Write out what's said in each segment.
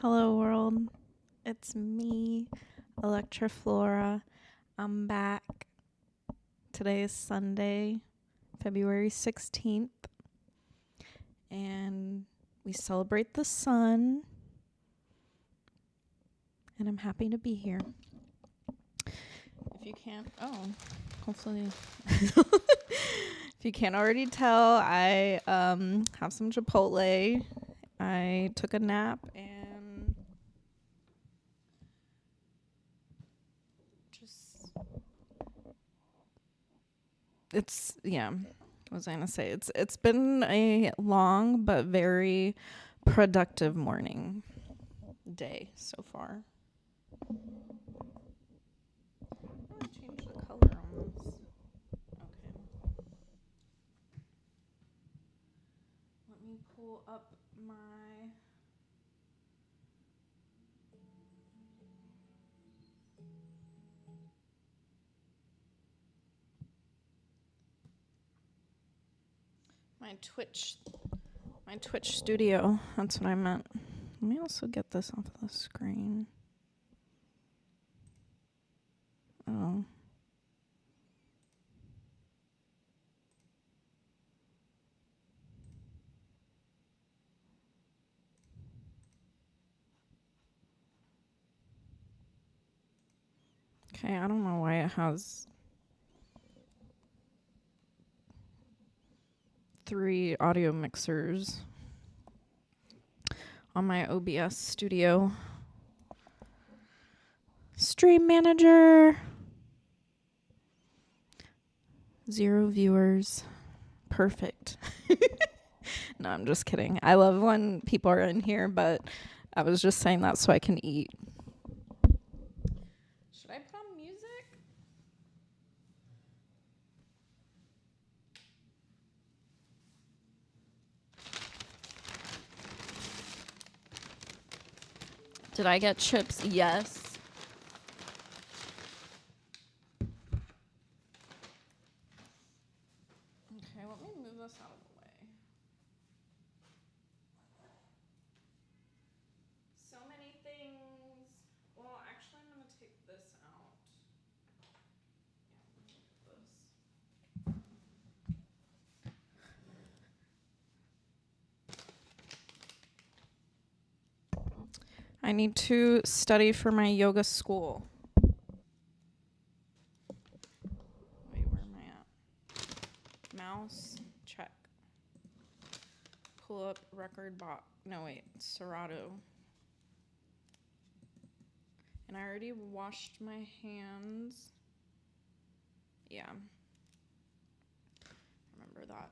Hello world, it's me, Electroflora. I'm back. Today is Sunday, February 16th, and we celebrate the sun, and I'm happy to be here. If you can't, hopefully, if you can't already tell, I have some Chipotle. I took a nap and what was I gonna say? It's been a long but very productive day so far. I'm gonna change the color on this. Okay. Let me pull up my Twitch studio. That's what I meant. Let me also get this off of the screen. Oh. Okay, I don't know why it has 3 audio mixers on my OBS studio. Stream manager. 0 viewers. Perfect. No, I'm just kidding. I love when people are in here, but I was just saying that so I can eat. Should I put on music? Did I get chips? Yes. Okay, let me move this out of the way. So many things. Well, actually, I'm going to take this out. Yeah, this. I need to study for my yoga school. Wait, where am I at? Mouse, check. Pull up record box. No, wait, Serato. And I already washed my hands. Yeah. Remember that.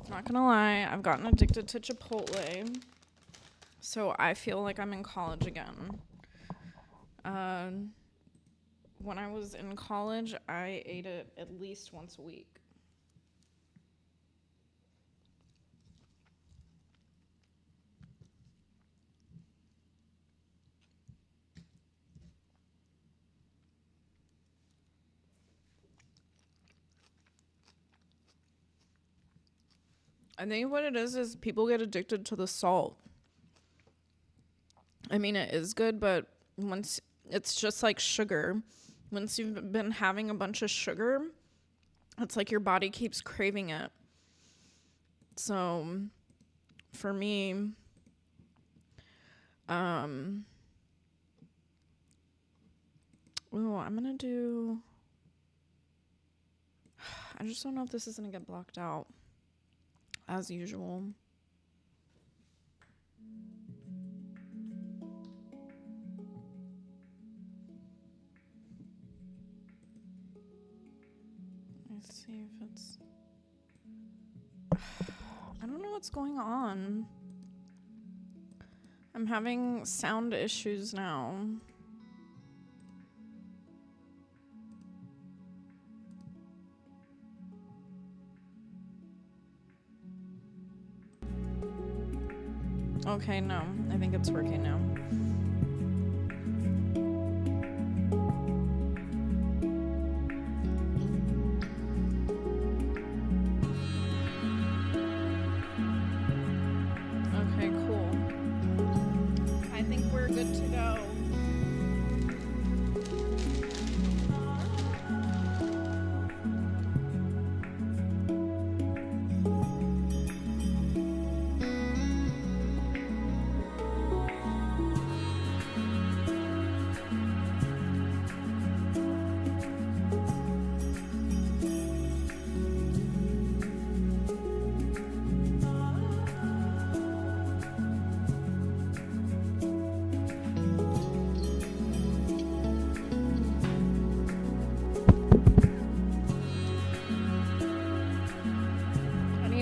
Not gonna lie, I've gotten addicted to Chipotle, so I feel like I'm in college again. When I was in college, I ate it at least once a week. I think what it is people get addicted to the salt. I mean, it is good, but once it's just like sugar. Once you've been having a bunch of sugar, it's like your body keeps craving it. So, for me, I'm gonna do, I just don't know if this is gonna get blocked out, as usual. Let's see if it's, I don't know what's going on. I'm having sound issues now. Okay, no. I think it's working now. Okay, cool. I think we're good to go.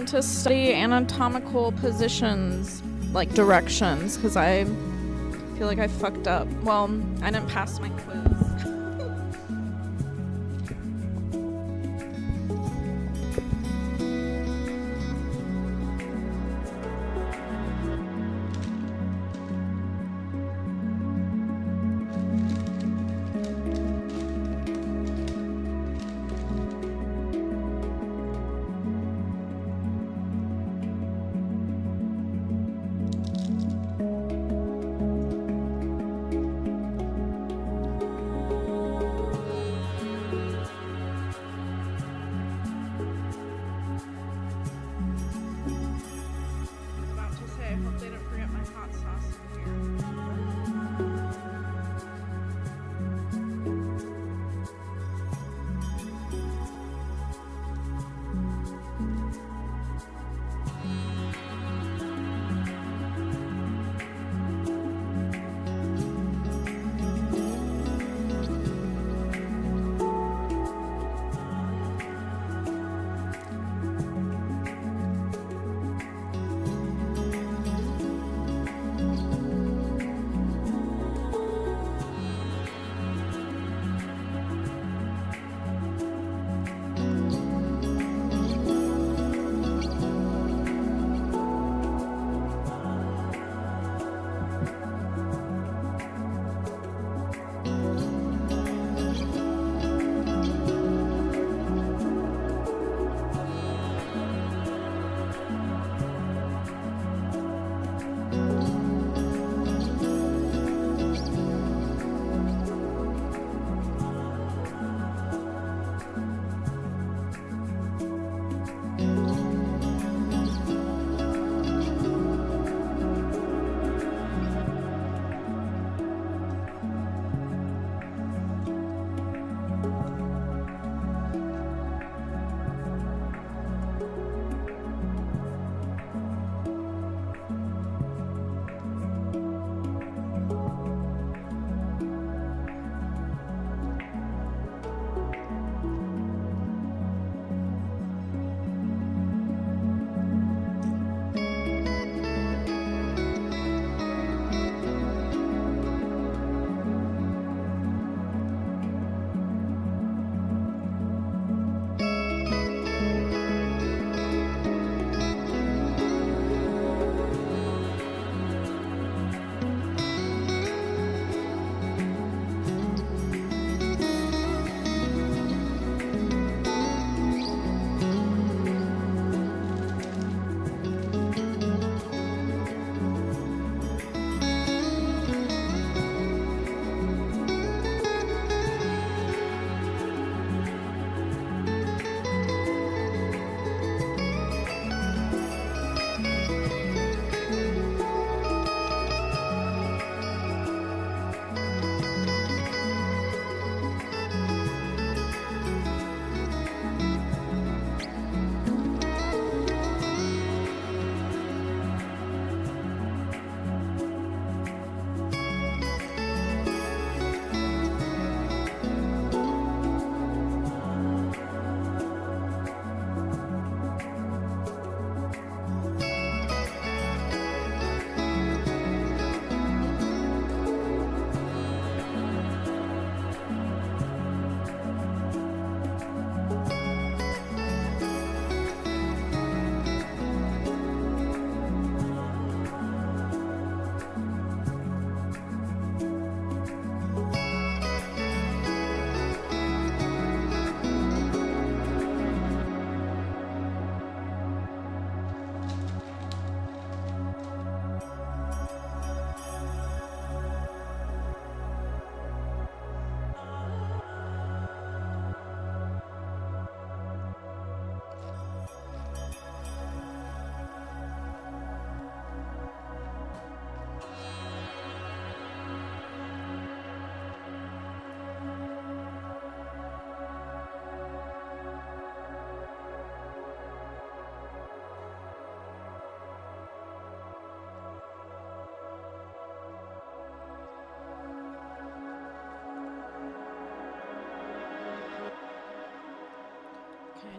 To study anatomical positions, like directions, because I feel like I fucked up. Well, I didn't pass my quiz.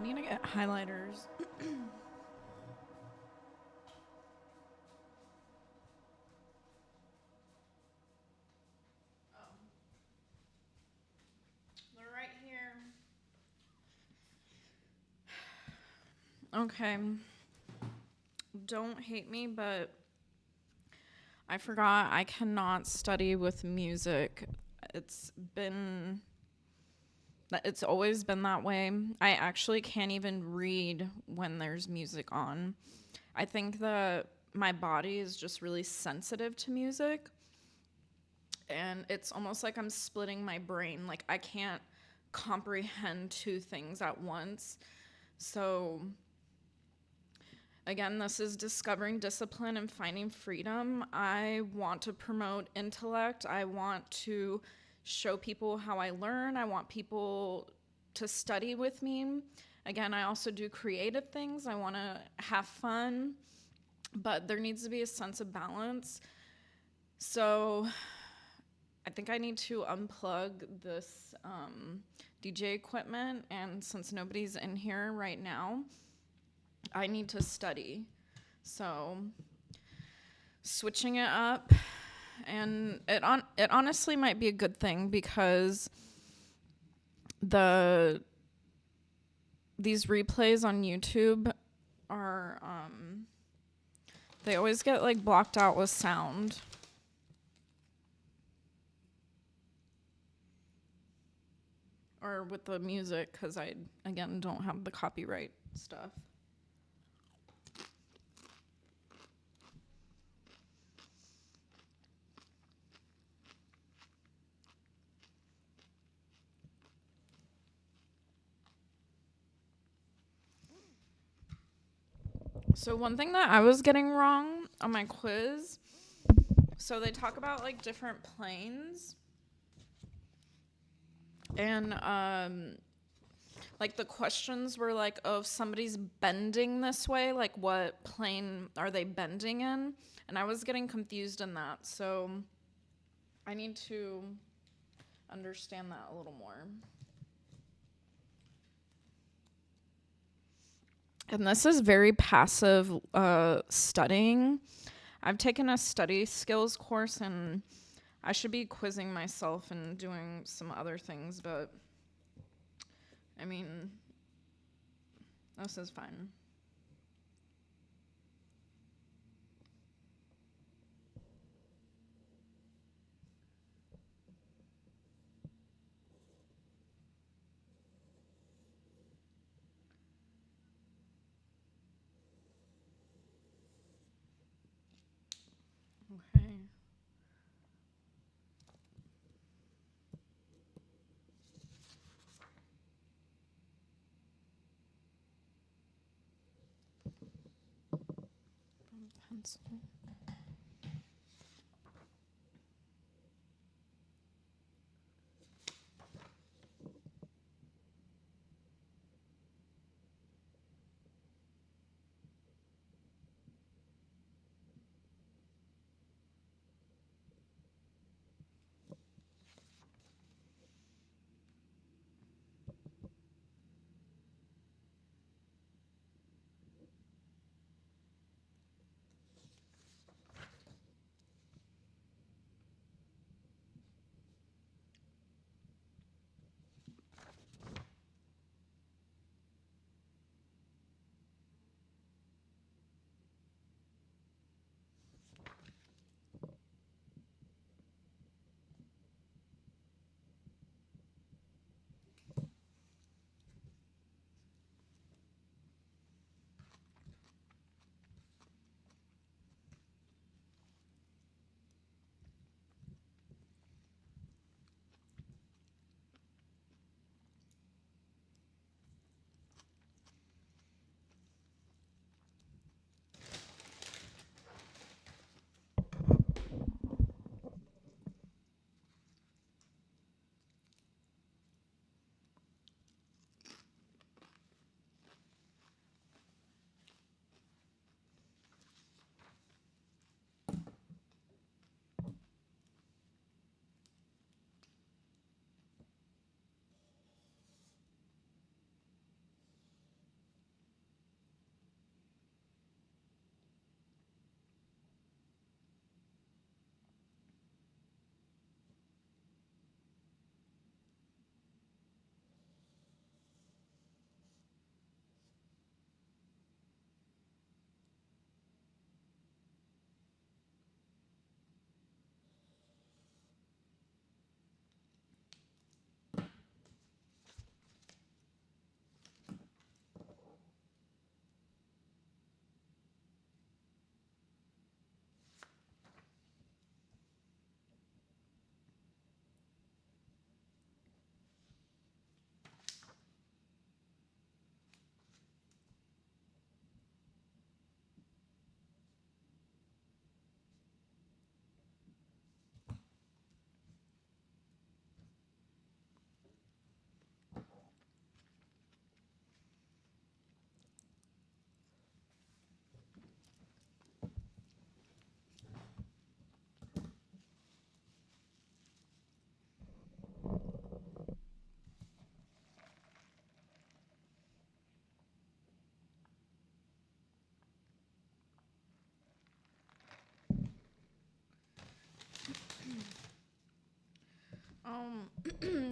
need to get highlighters. They're right here. Okay. Don't hate me, but I forgot I cannot study with music. It's always been that way. I actually can't even read when there's music on. I think that my body is just really sensitive to music. And it's almost like I'm splitting my brain. Like I can't comprehend two things at once. So again, this is discovering discipline and finding freedom. I want to promote intellect. I want to show people how I learn. I want people to study with me. Again, I also do creative things. I want to have fun, but there needs to be a sense of balance. So I think I need to unplug this DJ equipment, and since nobody's in here right now, I need to study. So switching it up, and it honestly might be a good thing because these replays on YouTube are they always get like blocked out with sound. Or with the music, because I, again, don't have the copyright stuff. So one thing that I was getting wrong on my quiz, so they talk about like different planes. And like the questions were like, oh, if somebody's bending this way, like what plane are they bending in? And I was getting confused in that. So I need to understand that a little more. And this is very passive studying. I've taken a study skills course, and I should be quizzing myself and doing some other things, but I mean, this is fine. Okay. Pencil.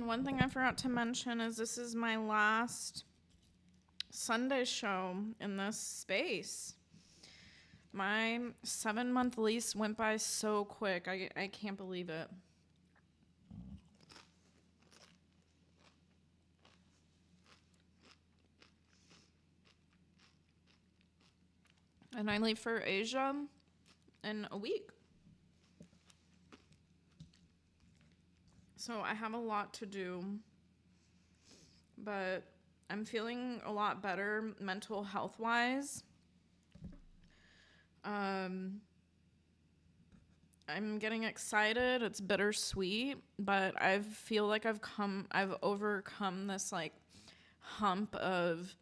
one thing I forgot to mention is this is my last Sunday show in this space. My 7-month lease went by so quick. I can't believe it. And I leave for Asia in a week. So I have a lot to do. But I'm feeling a lot better mental health wise. I'm getting excited. It's bittersweet, but I feel like I've overcome this like hump of,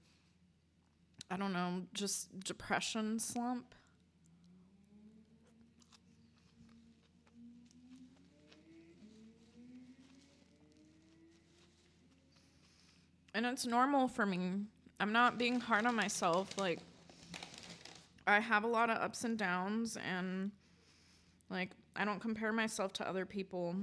I don't know, just depression slump. And it's normal for me. I'm not being hard on myself. Like, I have a lot of ups and downs, and like, I don't compare myself to other people.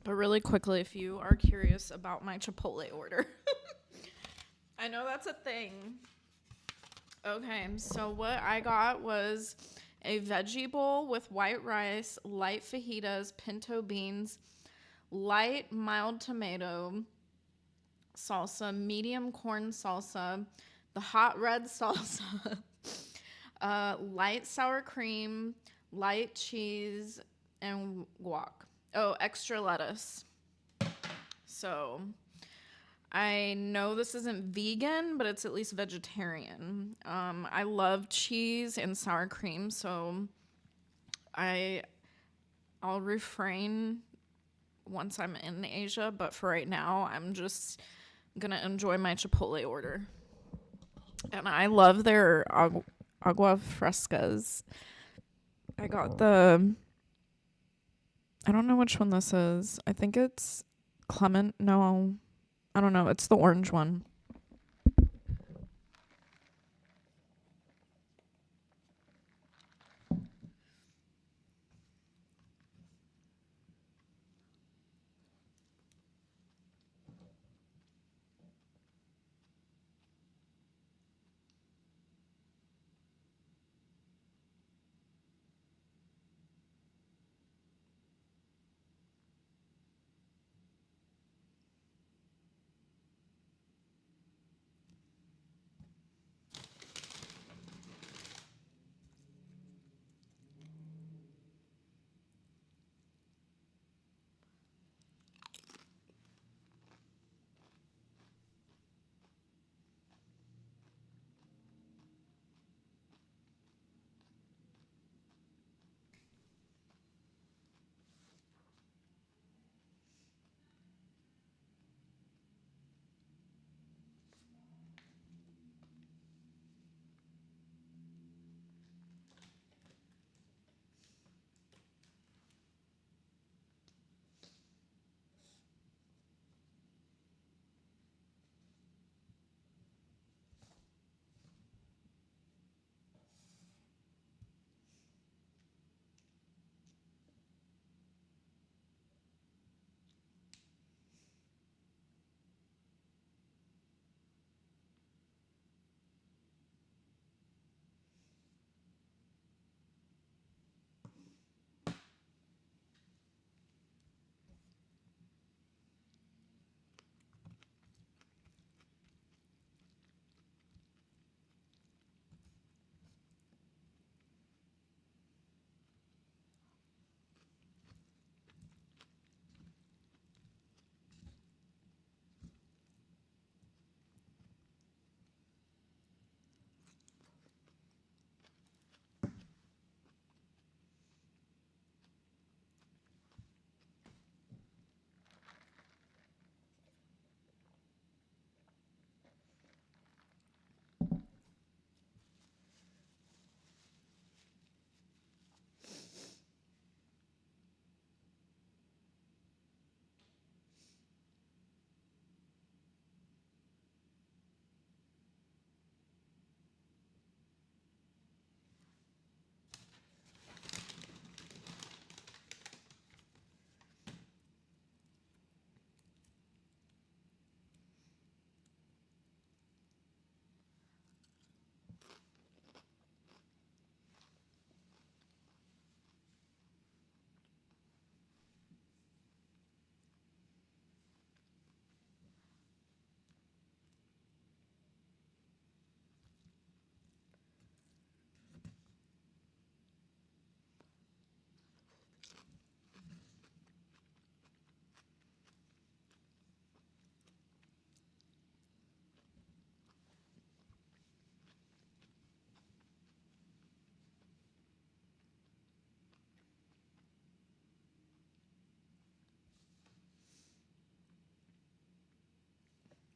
But really quickly, if you are curious about my Chipotle order, I know that's a thing. Okay, so what I got was a veggie bowl with white rice, light fajitas, pinto beans, light mild tomato salsa, medium corn salsa, the hot red salsa, light sour cream, light cheese, and guac. Oh, extra lettuce. So I know this isn't vegan, but it's at least vegetarian. I love cheese and sour cream, so I'll refrain once I'm in Asia, but for right now, I'm just gonna enjoy my Chipotle order. And I love their agua frescas. I got I don't know which one this is. I think it's Clement. No, I don't know. It's the orange one.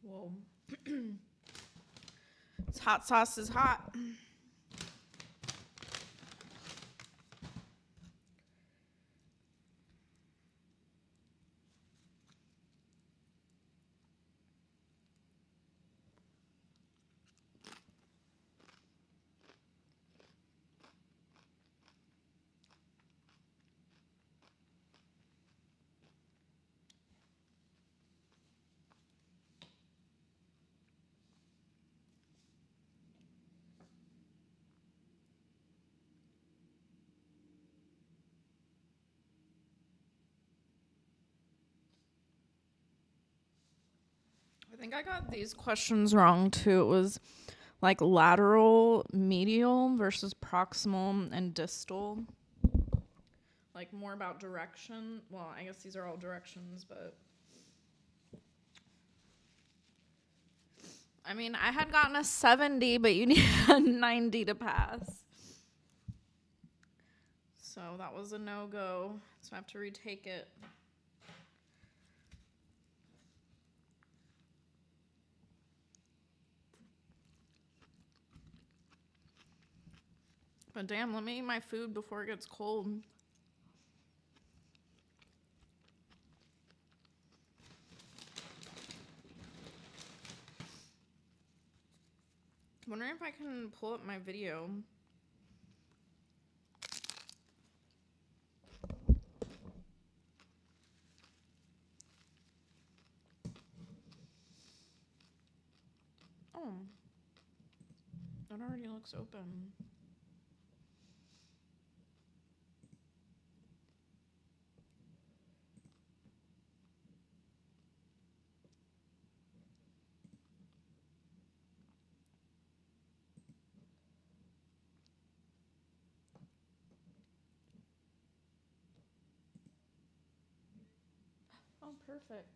Whoa. This hot sauce is hot. I think I got these questions wrong too. It was like lateral, medial versus proximal and distal. Like more about direction. Well, I guess these are all directions, but I mean, I had gotten a 70, but you need a 90 to pass. So that was a no-go. So I have to retake it. But damn, let me eat my food before it gets cold. I'm wondering if I can pull up my video. Oh. It already looks open. Oh, perfect.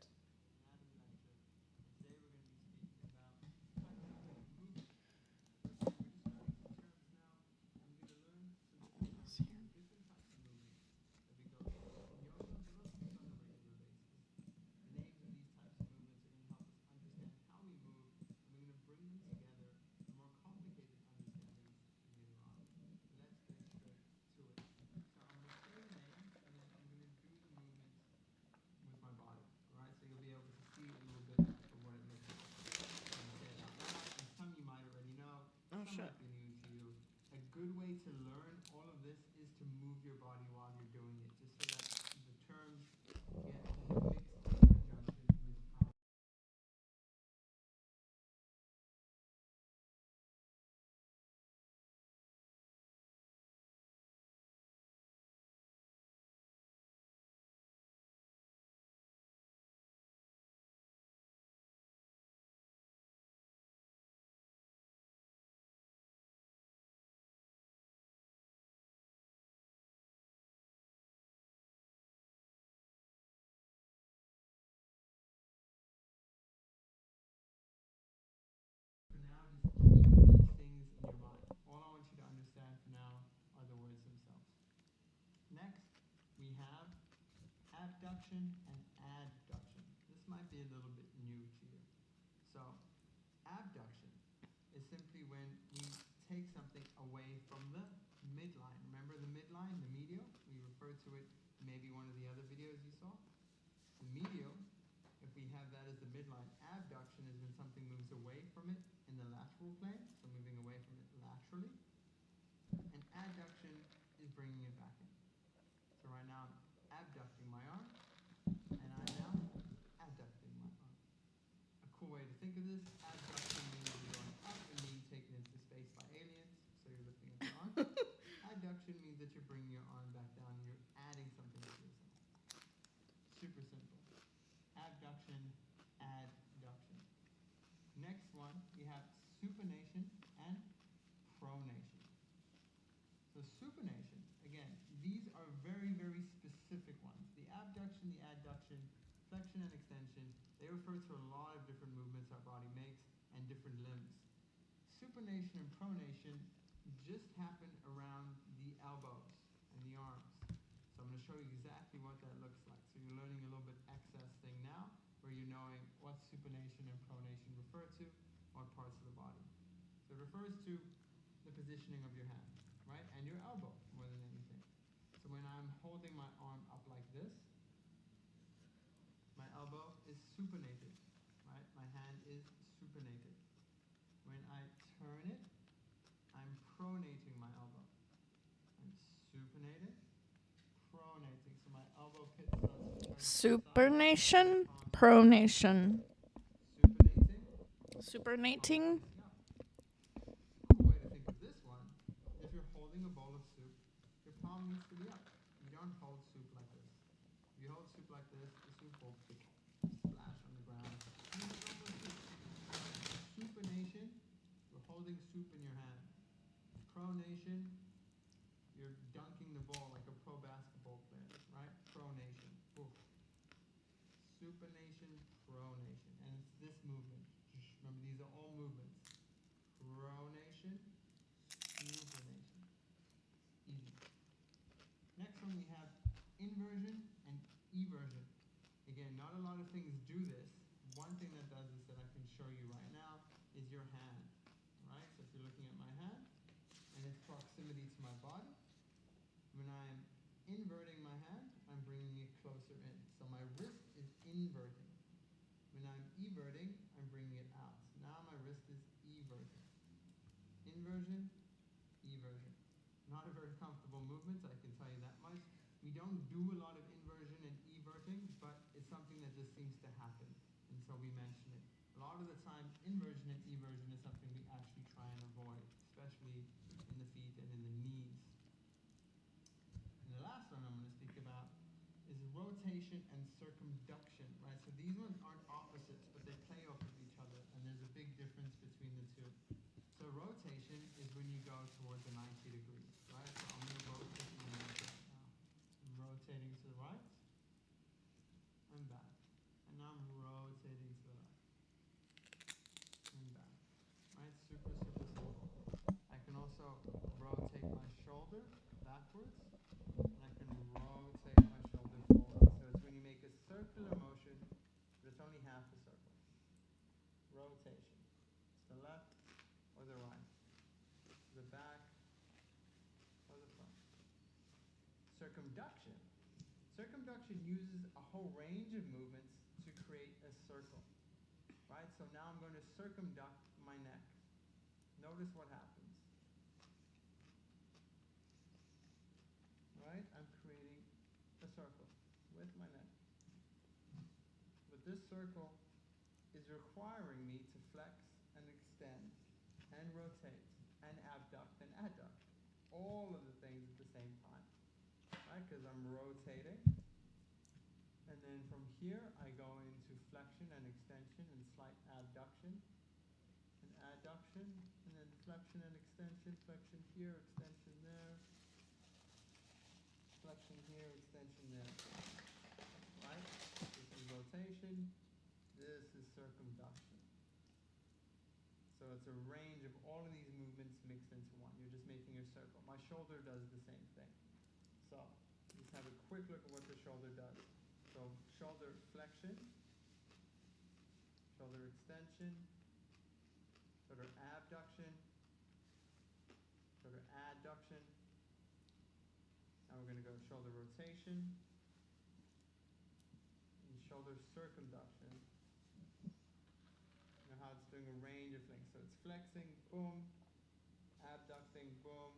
Oh, shit. Might be new to you. A good way to learn all of this is to move your body while you're doing it, just so that the terms get mixed in conjunction with how. For now, just keep these things in your mind. All I want you to understand for now are the words themselves. Next, we have abduction and adduction. This might be a little bit new to you. So, abduction is simply when we take something away from the midline. Remember the midline, the medial? We referred to it maybe one of the other videos you saw. The medial, if we have that as the midline, abduction is when something moves away from it in the lateral plane, so moving away from it laterally. And adduction is bringing it back in. So right now I'm abducting my arm, and I'm now adducting my arm. A cool way to think of this, abduction means you're going up and being taken into space by aliens, so you're lifting up your arm. Adduction means that you're bringing your arm back down, you're adding something to yourself. Super simple. Abduction, adduction. Next one, we have supination and pronation. So supination, again, these are very, very specific ones. The abduction, the adduction, flexion and extension, they refer to a lot of different movements our body makes and different limbs. Supination and pronation just happen around the elbows and the arms. So I'm going to show you exactly what that looks like. So you're learning a little bit excess thing now, where you're knowing what supination and pronation refer to, what parts of the body. So it refers to the positioning of your hand, right? And your elbow more than anything. So when I'm holding my arm up like this, my elbow is supinated, right? My hand is supinated. When I turn it, I'm pronating my elbow. I'm supinating, pronating. So my elbow pit starts to turn to the side. Supination, pronation. Supinating. Supernating. Yeah. Cool way to think of this one. If you're holding a bowl of soup, your palm needs to be up. You don't hold soup like this. If you hold soup like this, the soup will splash on the ground. You have no more soup. Supination, you're holding soup in your hand. Pronation, you're dunking the ball like a pro basketball player, right? Pronation. Oof. Supination, pronation. And it's this movement. Remember, these are all movements. Pronation, supination. Easy. Next one we have inversion and eversion. Again, not a lot of things do this. One thing that does this that I can show you right now is your hand. Right? So if you're looking at my hand and its proximity to my body, when I'm inverting my hand, I'm bringing it closer in. So my wrist is inverting. When I'm everting, I'm bringing it out. So now my wrist is everting. Inversion, eversion. Not a very comfortable movement, I can tell you that much. We don't do a lot of inversion and everting, but it's something that just seems to happen, and so we mention it. A lot of the time, inversion and eversion is something we actually try and avoid, especially in the feet and in the knees. And the last one I'm going to speak about is rotation and circumduction, right? So these ones aren't opposites, but they play off of each other, and there's a big difference between the two. So rotation is when you go towards a 90 degrees, right? So I'm going to rotate my neck right now. I'm rotating to the right and back. And now I'm rotating to the left and back. Right? Super, super simple. I can also rotate my shoulder backwards, and I can rotate my shoulder forward. So it's when you make a circular motion, but it's only half a circle. Rotation. It's the left or the right. The back or the front. Circumduction. Circumduction uses a whole range of movements to create a circle. Right? So now I'm going to circumduct my neck. Notice what happens. Right? I'm creating a circle with my neck. But this circle is requiring me to flex and extend and rotate and abduct and adduct. All of the things at the same time. Right? Because I'm rotating. And then from here, I go into flexion and extension and slight abduction and adduction, and then flexion and extension, flexion here, extension there, flexion here, extension there. Right? This is rotation, this is circumduction. So it's a range of all of these movements mixed into one. You're just making a circle. My shoulder does the same thing. So let's have a quick look at what the shoulder does. So shoulder flexion, shoulder extension, shoulder abduction, shoulder adduction. Now we're going to go shoulder rotation and shoulder circumduction. You know how it's doing a range of things. So it's flexing, boom, abducting, boom,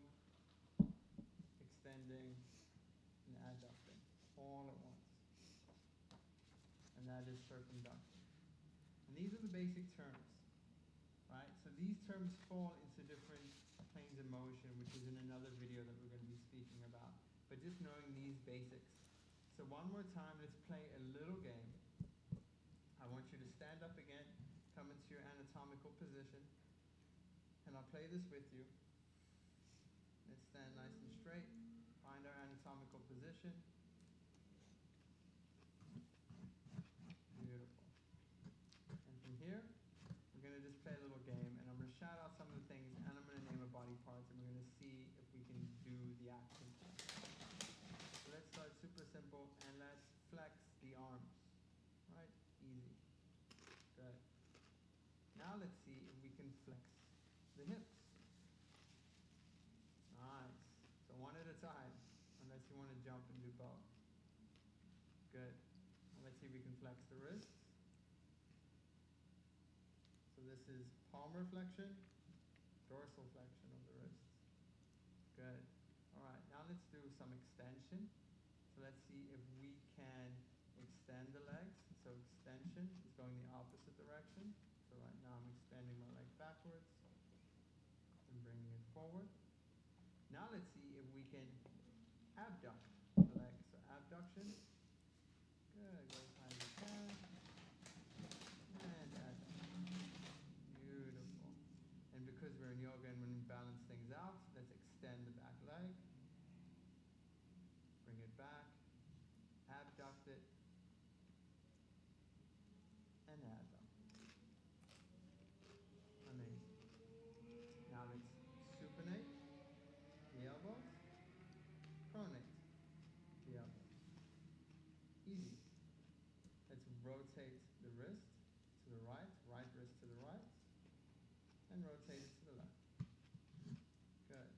extending, and adducting all at once. And that is circumduction. And these are the basic terms, right? So these terms fall into different planes of motion, which is in another video that we're going to be speaking about. But just knowing these basics. So one more time, let's play a little game. I want you to stand up again, come into your anatomical position, and I'll play this with you. Let's stand nice and straight, find our anatomical position. Beautiful. And from here, we're going to just play a little game, and I'm going to shout out some of the things, and I'm going to name a body parts, and we're going to see if we can do the action. So let's start super simple, and let's flex the arms. Right? Easy. Now let's see if we can flex the hips. Nice. So one at a time, unless you want to jump and do both. Good. Now let's see if we can flex the wrists. So this is palmar flexion, dorsal flexion of the wrists. Good. All right, now let's do some extension. So let's see if we can extend the legs. So extension is going the opposite direction. So right now I'm extending my leg backwards and bringing it forward. Now let's see if we can abduct the leg. So abduction. Good. Go as high as you can. And abduct. Beautiful. And because we're in yoga and when we balance things out, let's extend the back leg. Bring it back. Abduct it. And adduct. Amazing. Now let's supinate the elbows. Pronate the elbows. Easy. Let's rotate the wrist to the right wrist to the right, and rotate it to the left. Good.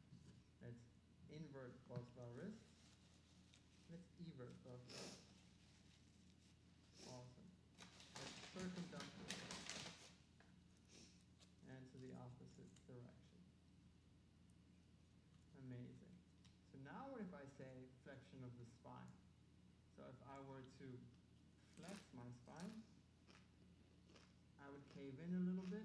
Let's invert both of our wrists. Let's evert both of our wrists. Awesome. Let's circumduct the wrist. And to the opposite direction. Amazing. So now what if I say flexion of the spine? So if I were to flex my spine, I would cave in a little bit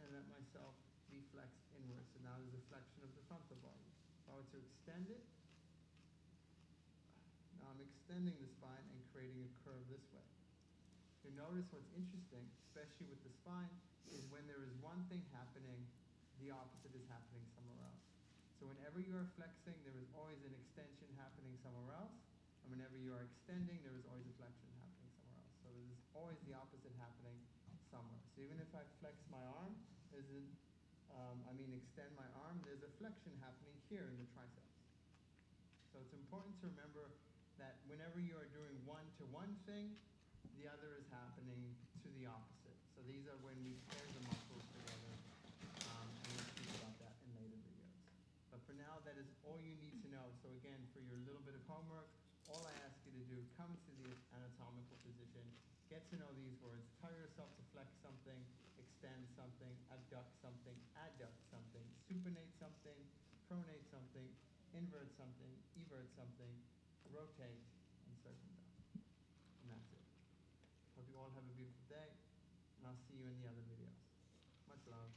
and let myself be flexed inwards. So now there's a flexion of the frontal body. If I were to extend it, now I'm extending the spine and creating a curve this way. You notice what's interesting, especially with the spine, is when there is one thing happening, the opposite is happening somewhere else. So whenever you are flexing, there is always an extension happening somewhere else. And whenever you are extending, there is always a flexion happening somewhere else. So there's always the opposite happening somewhere. So even if I flex my arm, extend my arm, there's a flexion happening here in the triceps. So it's important to remember that whenever you are doing one-to-one thing, the other is happening to the opposite. So these are when we pair the muscles together, and we'll speak about that in later videos. But for now, that is all you need to know. So again, for your little bit of homework, all I ask you to do, come to the anatomical position, get to know these words, tell yourself to flex something, extend something, abduct something, adduct something, supinate something, pronate something, invert something, evert something, rotate, and circumduct. And that's it. Hope you all have a beautiful day, and I'll see you in the other videos. Much love.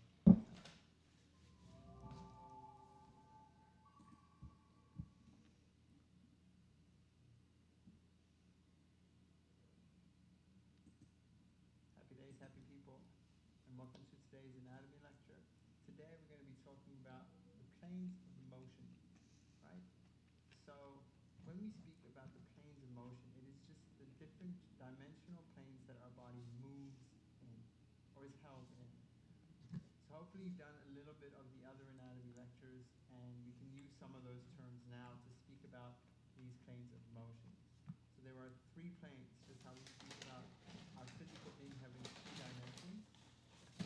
Happy days, happy people, and welcome to today's anatomy lecture. Today we're going to be talking about the planes of motion, right? So when we speak about the planes of motion, it is just the different dimensional planes that our body moves in, or is held in. So hopefully you've done a little bit of the other anatomy lectures, and we can use some of those terms now to speak about these planes of motion. So there are three planes, just how we speak about our physical being having three dimensions.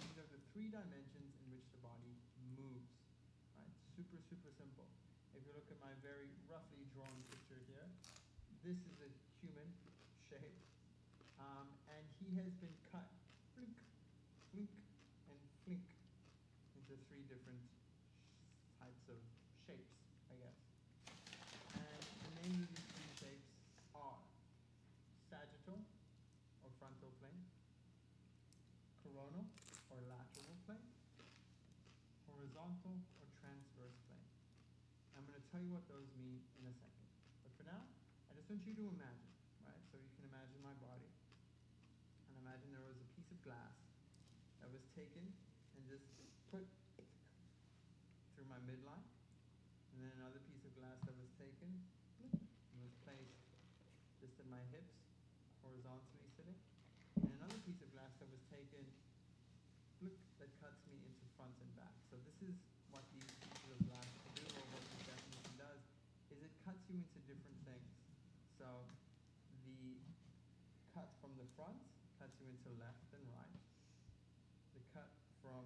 These are the three dimensions in which the body moves, right? Super, super simple. If you look at my very roughly drawn picture here, this is a human shape, and he has been cut, flink, flink, and flink, into three different types of shapes, I guess. And the name of these three shapes are sagittal, or frontal plane, coronal, or lateral plane, horizontal, or transverse plane. I'm going to tell you what those mean in a second. But for now, I just want you to imagine, right? So you can imagine my body. And imagine there was a piece of glass that was taken and just put through my midline. And then another piece of glass that was taken and was placed just at my hips, horizontally sitting. And another piece of glass that was taken that cuts me into front and back. So this is what these pieces of glass do, or what this definition does, is it cuts you into different things. So the cut from the front cuts you into left and right. cut from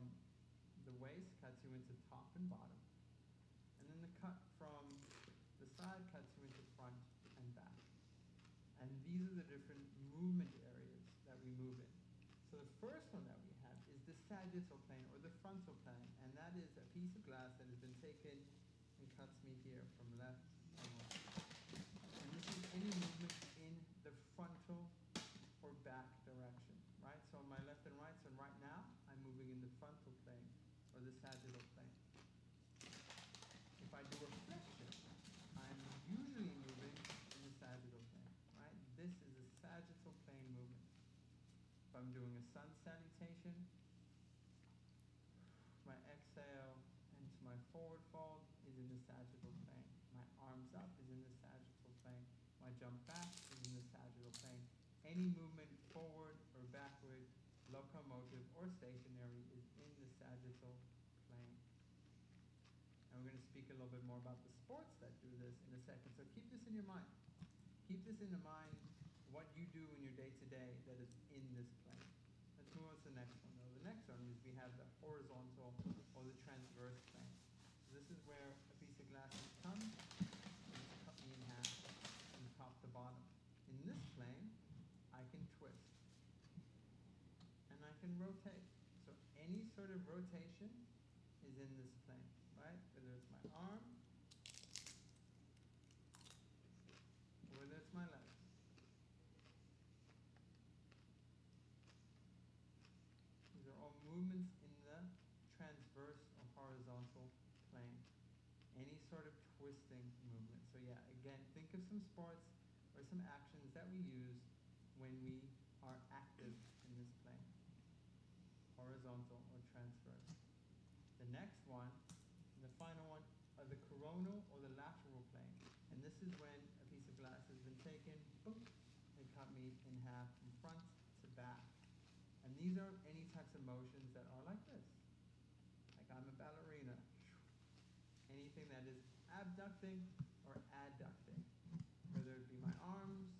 the waist cuts you into top and bottom. And then the cut from the side cuts you into front and back. And these are the different movement areas that we move in. So the first one that we have is the sagittal plane or the frontal plane, and that is a piece of glass that has been taken and cuts me here from left and right. And this is any movement in the frontal or back direction, right? So on my left and right, so right now, I'm moving in the frontal plane or the sagittal plane. If I do a flexion, I'm usually moving in the sagittal plane, right? This is a sagittal plane movement. If I'm doing a sun salutation, my exhale into my forward fold is in the sagittal plane. My arms up is in the sagittal plane. My jump back is in the sagittal plane. Any movement forward or backward, locomotive or stationary is in the sagittal plane. And we're going to speak a little bit more about the sports that do this in a second. So keep this in your mind. Keep this in mind, what you do in your day-to-day that is in this plane. Let's move on to the next one, though. The next one is we have the horizontal or the transverse plane. So this is where a piece of glass has come and it's cut me in half from top to bottom. In this plane, I can twist and I can rotate. So any sort of rotation is in this plane, right? Whether it's my arm or whether it's my legs. These are all movements in the transverse or horizontal plane. Any sort of twisting movement. So yeah, again, think of some sports or some actions that we use when we are active in this plane. Horizontal or transverse. The next one, the final one, are the coronal or the lateral plane. And this is when a piece of glass has been taken, boom, and cut me in half from front to back. And these are any types of motions that are like this. Like I'm a ballerina. Anything that is abducting or adducting, whether it be my arms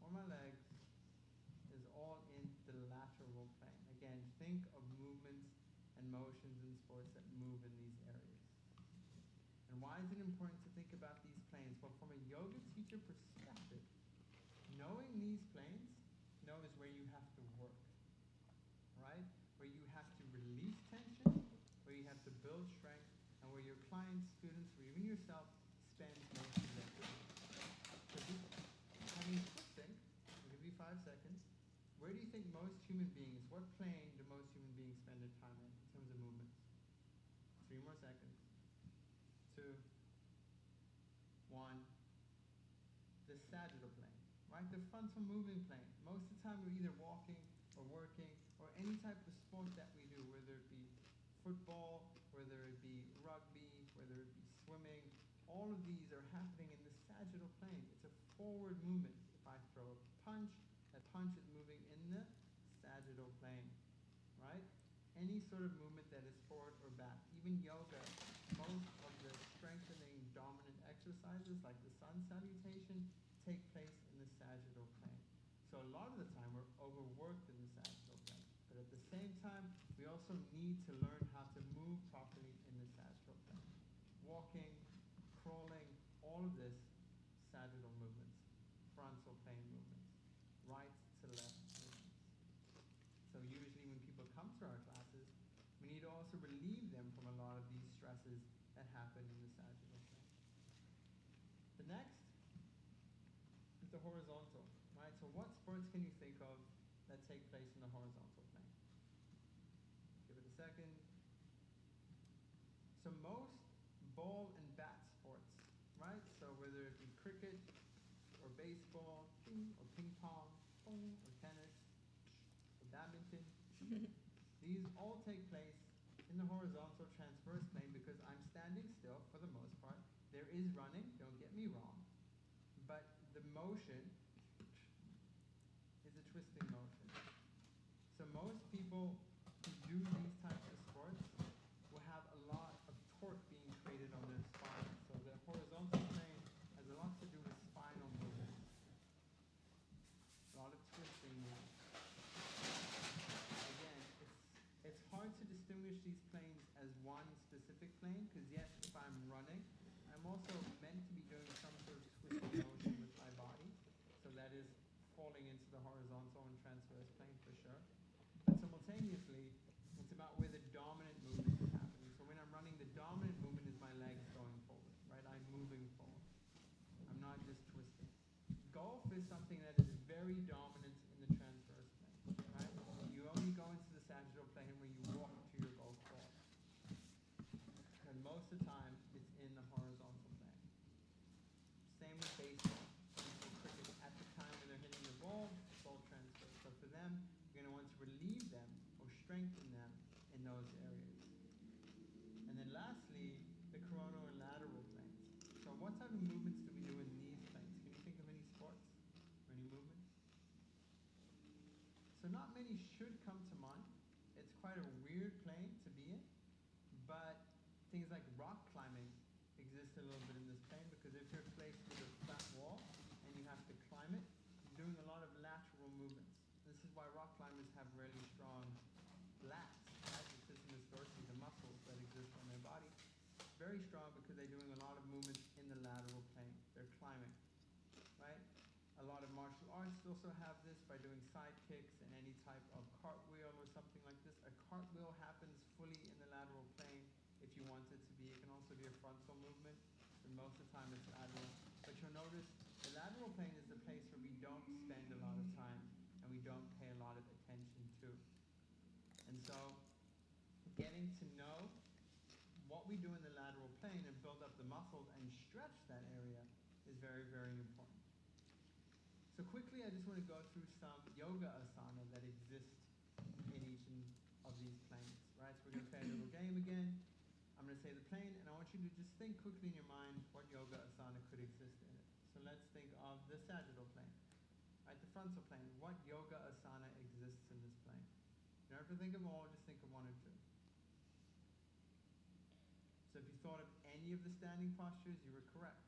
or my legs, is all in the lateral plane. Again, think of movements and motions in sports that move in these areas. And why is it important to think about these planes? Well, from a yoga teacher perspective, knowing these planes knows where you have to work, right? Where you have to release tension, where you have to build strength, and where your clients, students, or even yourself spend most of their time. So just having twisting, I'll give you 5 seconds. Where do you think most human beings, what plane do most human beings spend their time in terms of movements? 3 more seconds. 2, 1. The sagittal plane, right? The frontal moving plane. Most of the time we're either walking or working or any type of sport that we do, whether it be football, whether it be rugby, whether it be swimming. All of these are happening in the sagittal plane. It's a forward movement. If I throw a punch, that punch is moving in the sagittal plane, right? Any sort of movement that is forward or back. Even yoga, most of the strengthening dominant exercises like the sun salutation take place in the sagittal plane. So a lot of the time we're overworked in the sagittal plane. But at the same time, we also need to learn how to move properly in the sagittal plane. Walking, crawling, all of this, sagittal movements, frontal plane movements, right to left movements. So usually when people come to our classes, we need to also relieve them from a lot of these stresses that happen in the sagittal plane. The next is the horizontal, right? So what sports can you think of that take place in the horizontal plane? Give it a second. So most ball and bat sports, right? So whether it be cricket or baseball or ping pong or tennis or badminton, these all take place in the horizontal transverse plane because I'm standing still for the most part. There is running, don't get me wrong, but the motion is a twisting motion. So most people who do these types of sports will have a lot of torque being created on their spine. So the horizontal plane has a lot to do with spinal movement. A lot of twisting movement. Again, if is something that is very dominant in the transverse plane, right? You only go into the sagittal plane when you walk to your golf ball. And most of the time, it's in the horizontal plane. Same with baseball. So cricket, at the time when they're hitting the ball, it's all transverse. So for them, you're going to want to relieve them or strengthen them in those areas. And then lastly, the coronal and lateral planes. So what type of movements do we do in these planes? Can you think of any sports or any movements? So not many should come to mind. It's quite a weird plane to be in, but things like rock climbing exist a little bit in this plane, because if you're placed with a flat wall and you have to climb it, you're doing a lot of lateral movements. This is why rock climbers have really strong lats, right? The isthmus dorsi, the muscles that exist on their body. Very strong because they're doing a lot of movements in the lateral plane. They're climbing, right? A lot of martial arts also have this by doing side kicks and any type of cartwheel or something like this. A cartwheel happens fully in the lateral plane if you want it to be. It can also be a frontal movement, but most of the time it's lateral. But you'll notice the lateral plane is the place where we don't spend a lot of time and we don't pay a lot of attention to. And so getting to know what we do in the lateral plane and build up the muscles and stretch that area is very, very important. So quickly, I just want to go through some yoga asana that exist in each of these planes, right? So we're going to play a little game again. I'm going to say the plane, and I want you to just think quickly in your mind what yoga asana could exist in it. So let's think of the sagittal plane, right? The frontal plane. What yoga asana exists in this plane? You don't have to think of all, just think of one or two. So if you thought of any of the standing postures, you were correct,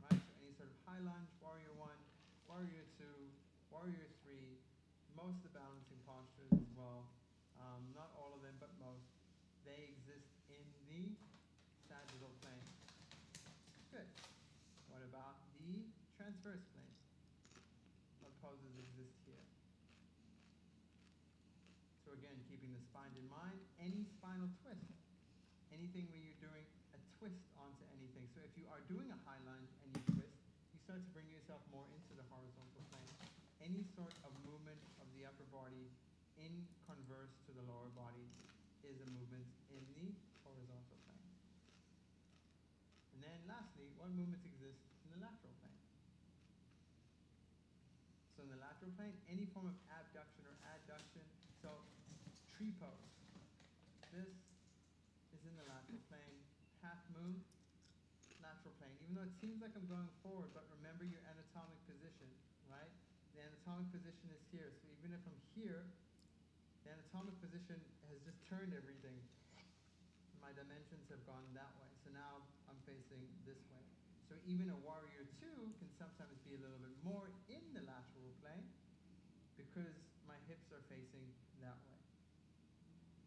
right? So any sort of high lunge, warrior one, warrior two, warrior three, most of the balancing postures as well, not all of them, but most, they exist in the sagittal plane. Good. What about the transverse plane? What poses exist here? So again, keeping the spine in mind, any spinal twist. Anything where you're doing a twist onto anything. So if you are doing a high lunge and you twist, you start to bring yourself more into the horizontal plane. Any sort of movement of the upper body in converse to the lower body is a movement in the horizontal plane. And then lastly, what movements exist in the lateral plane? So in the lateral plane, any form of abduction or adduction. So tree pose. This is in the lateral plane. Half moon, lateral plane. Even though it seems like I'm going forward, but remember your anatomic position, right? The anatomic position is here. So even if I'm here, the anatomic position has just turned everything. My dimensions have gone that way. So now I'm facing this way. So even a warrior two can sometimes be a little bit more in the lateral plane because my hips are facing that way.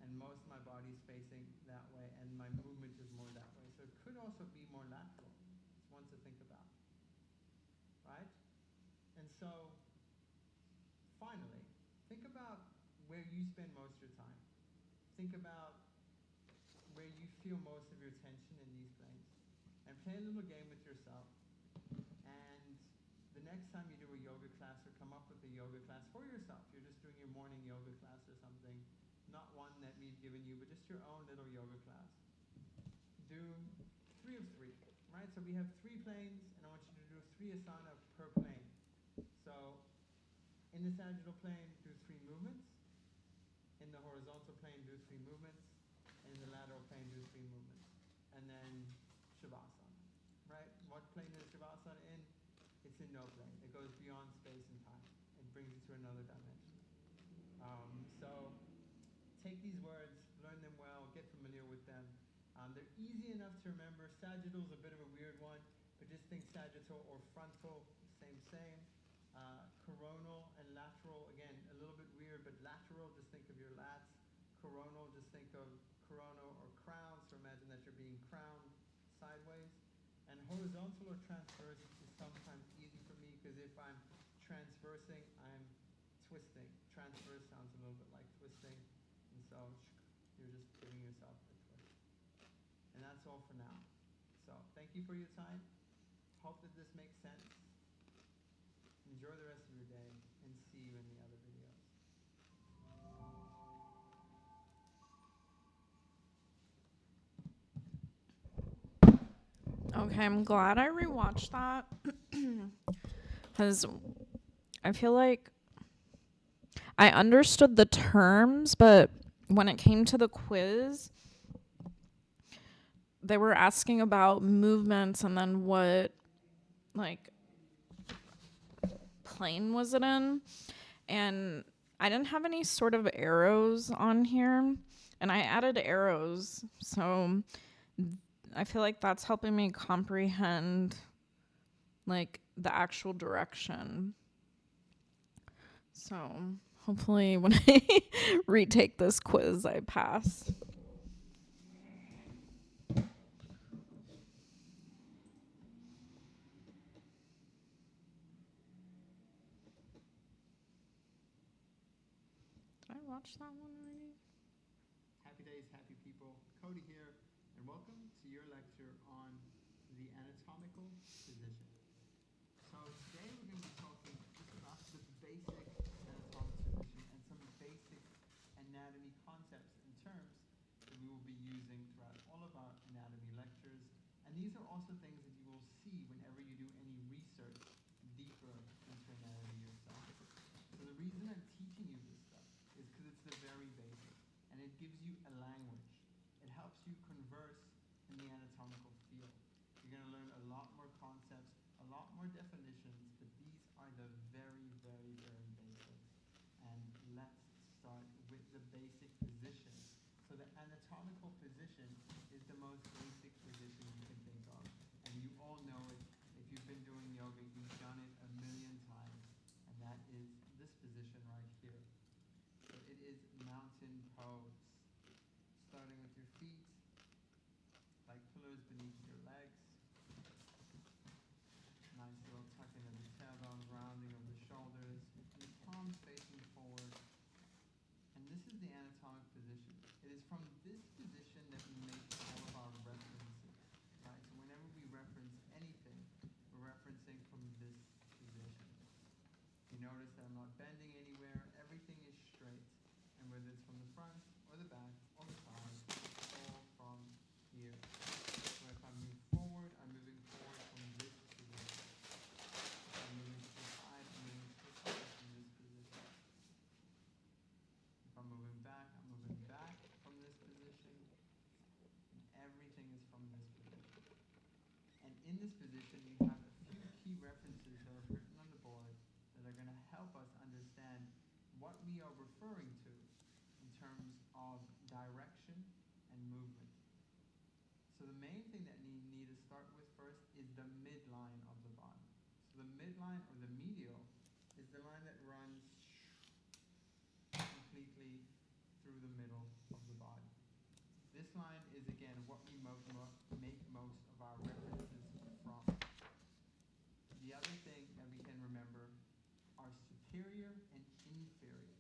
And most of my body's facing that way, and my movement is more that way. So it could also be more lateral. It's one to think about, right? And so, finally, think about where you spend most of your time. Think about where you feel most of your tension in these planes. And play a little game with yourself. And the next time you do a yoga class, or come up with a yoga class for yourself, you're just doing your morning yoga class or something, not one that we've given you, but just your own little yoga class. Do 3 of 3, right? So we have 3 planes, and I want you to do 3 asana per plane. So in the sagittal plane, do 3 movements. In the horizontal plane, do 3 movements. And in the lateral plane, do 3 movements. And then Shavasana, right? What plane is Shavasana in? It's in no plane. It goes beyond space and time. It brings you to another dimension. So take these words, learn them well, get familiar with them. They're easy enough to remember. Sagittal is a bit of a weird one, but just think sagittal or frontal, same. Coronal and lateral, again, a little bit weird, but lateral, just think of your lats. Coronal, just think of corona or crown, so imagine that you're being crowned sideways. And horizontal or transverse is sometimes easy for me, because if I'm transversing, I'm twisting. Transverse sounds a little bit like twisting, and so you're just giving yourself a twist. And that's all for now. So thank you for your time. Hope that this makes sense. Enjoy the rest of your day and see you in the other videos. Okay, I'm glad I rewatched that because I feel like I understood the terms, but when it came to the quiz, they were asking about movements and then what, like, plane was it in? And I didn't have any sort of arrows on here, and I added arrows, so I feel like that's helping me comprehend, like, the actual direction. So hopefully when I retake this quiz, I pass. Did I watch that one already? Happy days, happy people. Cody here, and welcome to your lecture on the anatomical position. So today we're going to be talking just about the basic anatomic position and some basic anatomy concepts and terms that we will be using throughout all of our anatomy lectures. And these are also things that you will see whenever you do any research deeper into anatomy yourself. So the reason I'm teaching you this stuff is because it's the very basic, and it gives you a language. It helps you converse in the anatomical field. You're going to learn a lot more concepts, a lot more definitions, but these are the very, very, very basics. And let's start with the basic position. So the anatomical position is the most basic position you can think of. And you all know it. If you've been doing yoga, you've done it a million times. And that is this position right here. So it is mountain pose. Starting with your feet, like pillars beneath your legs. Nice little tuck in of the tailbone, rounding of the shoulders, and the palms facing forward. And this is the anatomic position. It is from this position that we make all of our references, right? So whenever we reference anything, we're referencing from this position. You notice that I'm not bending anywhere. Everything is straight. And whether it's from the front or the back or the side, all from here. So if I move forward, I'm moving forward from this position. If I'm moving to the side, I'm moving to the side from this position. If I'm moving back, I'm moving back from this position. And everything is from this position. And in this position, we have a few key references that are written on the board that are going to help us understand what we are referring to in terms of direction and movement. So the main thing that you need to start with first is the midline of the body. So the midline or the medial is the line that runs completely through the middle of the body. This line is again what we make most of our references from. The other thing that we can remember are superior and inferior.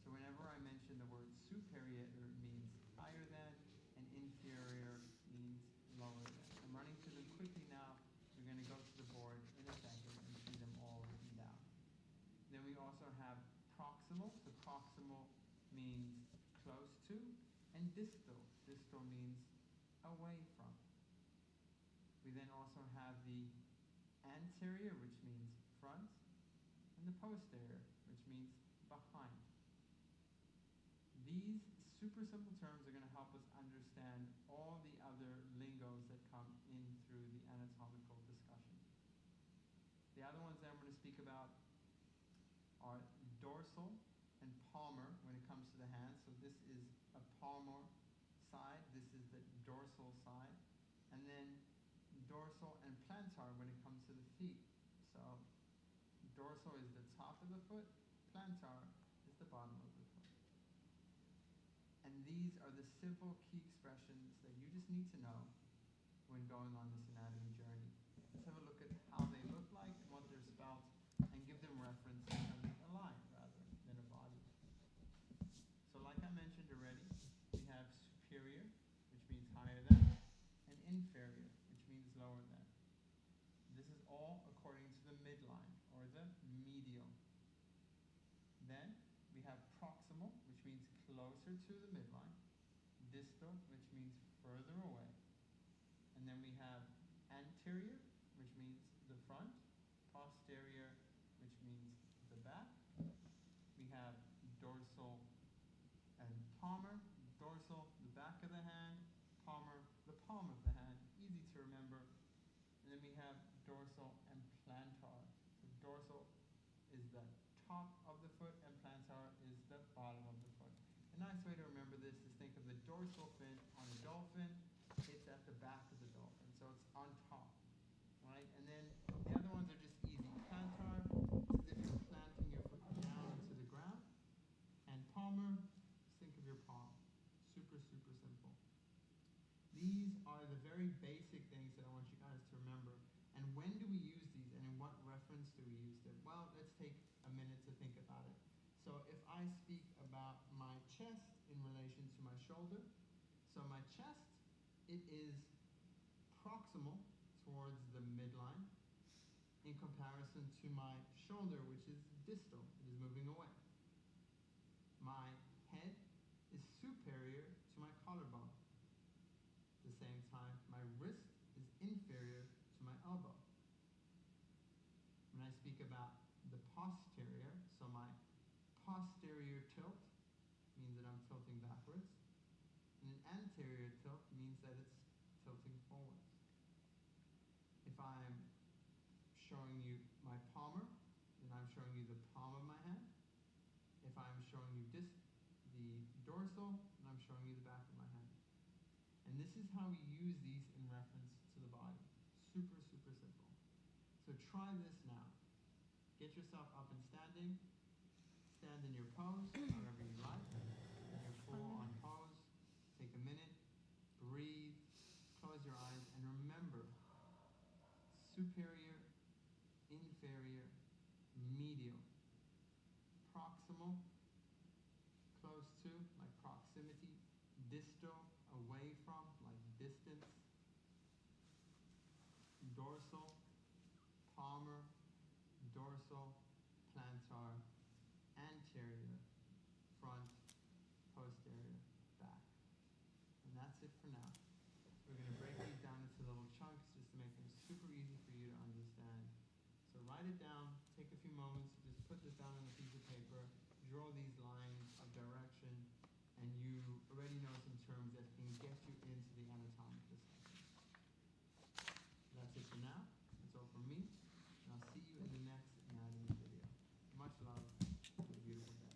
So whenever I mention the word superior, it means higher than, and inferior means lower than. I'm running through them quickly now. We're going to go to the board in a second and see them all written down. Then we also have proximal. So proximal means close to, and distal. Distal means away from. We then also have the anterior, which means front, and the posterior, which means behind. These super simple terms are going to help us understand all the other lingos that come in through the anatomical discussion. The other ones that I'm going to speak about are dorsal and palmar when it comes to the hands. So this is a palmar side, this is the dorsal side, and then dorsal and plantar when it comes to the feet. So dorsal is the top of the foot, plantar is the bottom of the foot. And these are the simple key expressions that you just need to know when going on this anatomy journey. Let's have a look at how they look like and what they're spelled, and give them reference in terms of a line rather than a body. So like I mentioned already, we have superior, which means higher than, and inferior, which means lower than. This is all according to the midline or the Then we have proximal, which means closer to the midline. Distal, which means further away. And then we have anterior, which means the front. Posterior, which means the back. We have dorsal and palmar. Dorsal, the back of the hand. Palmar, the palm of the hand. Easy to remember. And then we have dorsal and plantar. So dorsal is the top of the foot and plantar is the bottom of the foot. A nice way to remember this is think of the dorsal fin on a dolphin. It's at the back of the dolphin, so it's on top, right? And then the other ones are just easy. Plantar is if you're planting your foot down into the ground. And palmar, just think of your palm. Super, super simple. These are the very basic things that I want you guys to remember. And when do we use these, and in what reference do we use them? Well, let's take a minute to think about it. So if I speak about my chest in relation to my shoulder, so my chest, it is proximal towards the midline in comparison to my shoulder, which is distal, it is moving away. My head is superior to my collarbone. At the same time, my wrist is inferior to my elbow. When I speak about the posterior, so my posterior tilt means that I'm tilting backwards, and an anterior tilt means that it's tilting forwards. If I'm showing you my palmar, then I'm showing you the palm of my hand. If I'm showing you the dorsal, then I'm showing you the back of my hand. And this is how we use these in reference to the body. Super, super simple. So try this now. Get yourself up and standing. Stand in your pose, however you like. In your full on pose. Take a minute. Breathe. Close your eyes and remember superior, inferior, medial, proximal, close to, like proximity, distal, away from, like distance, dorsal, palmar, dorsal, plantar, anterior, front, posterior, back. And that's it for now. We're going to break these down into little chunks just to make them super easy for you to understand. So write it down, take a few moments, just put this down on a piece of paper, draw these lines of direction, and you already know some terms that can get you into the anatomic discussion. That's it for now. That's all from me. And I'll see you in the next anatomy video. Much love. Have a beautiful day.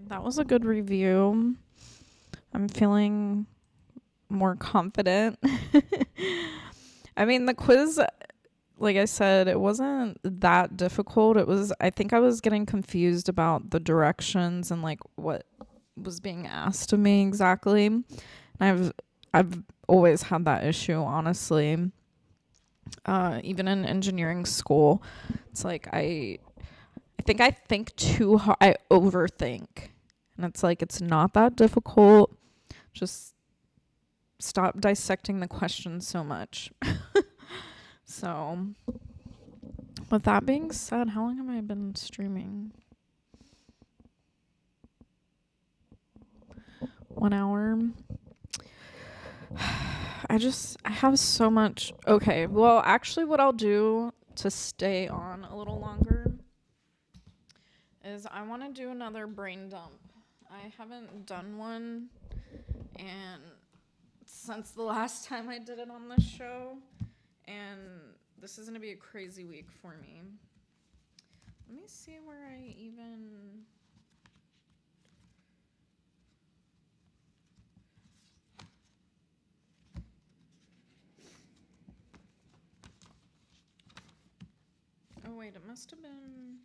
that was a good review. I'm feeling more confident. I mean, the quiz, like I said, it wasn't that difficult. I think I was getting confused about the directions and like what was being asked of me exactly. And I've always had that issue, honestly. Even in engineering school, it's like I think too hard. I overthink, and it's like it's not that difficult. Just stop dissecting the question so much. So, with that being said, how long have I been streaming? 1 hour. I have so much. Okay, well, actually, what I'll do to stay on a little longer is I want to do another brain dump. I haven't done one, and since the last time I did it on this show, and this is going to be a crazy week for me. Let me see where I even... Oh, wait, it must have been...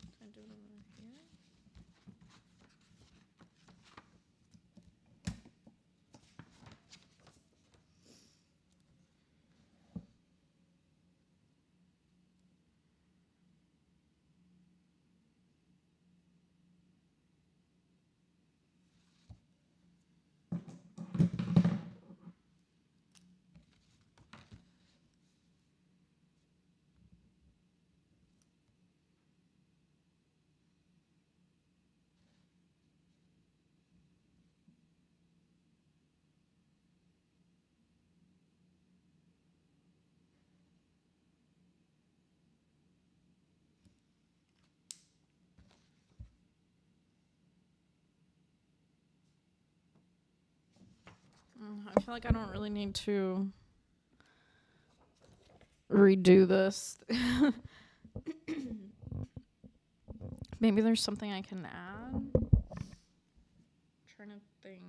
Did I do it over here? I feel like I don't really need to redo this. Maybe there's something I can add. I'm trying to think.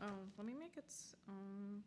Oh, let me make its own.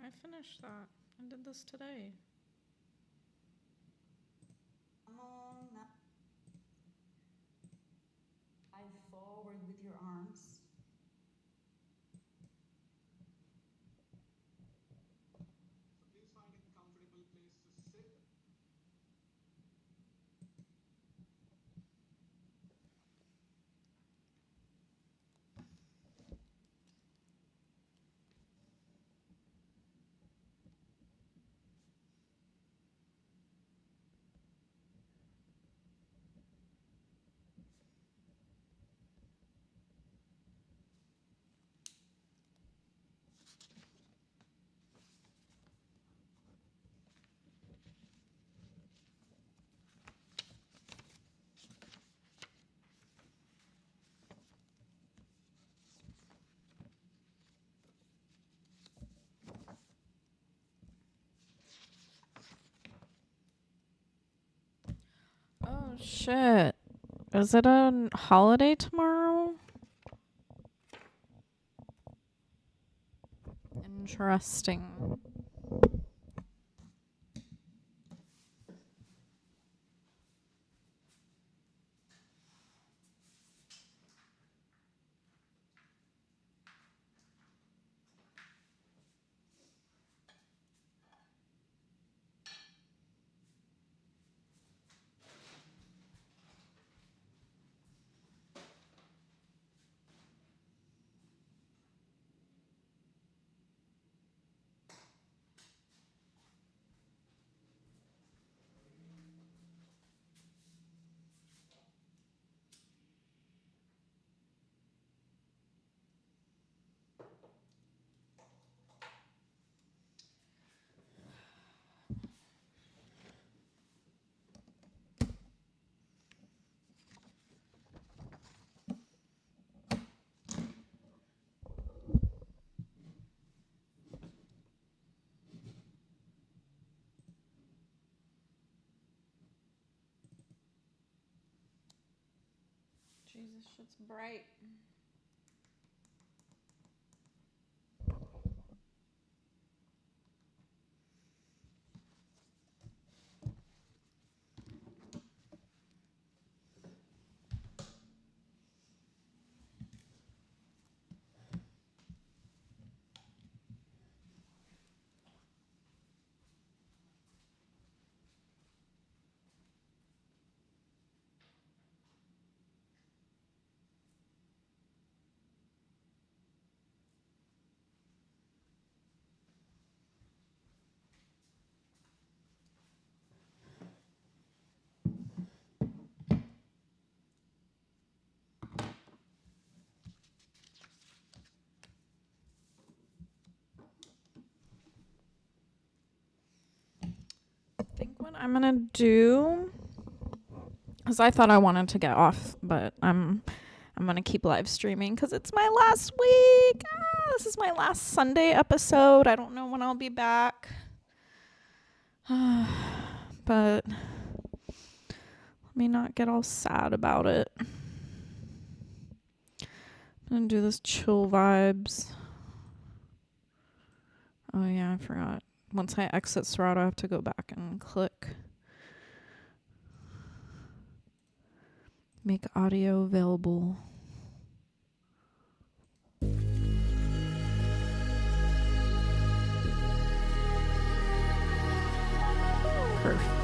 I finished that. I did this today. Eye forward with your arms. So please find a comfortable place to sit. Oh, shit. Is it a holiday tomorrow? Interesting. Jesus, shit's bright. I think what I'm gonna do, because I thought I wanted to get off, but I'm gonna keep live streaming because it's my last week. This is my last Sunday episode. I don't know when I'll be back, but let me not get all sad about it. I'm gonna do this chill vibes. Oh yeah, I forgot. Once I exit Serato, I have to go back and click make audio available. Perfect.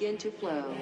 begin to flow.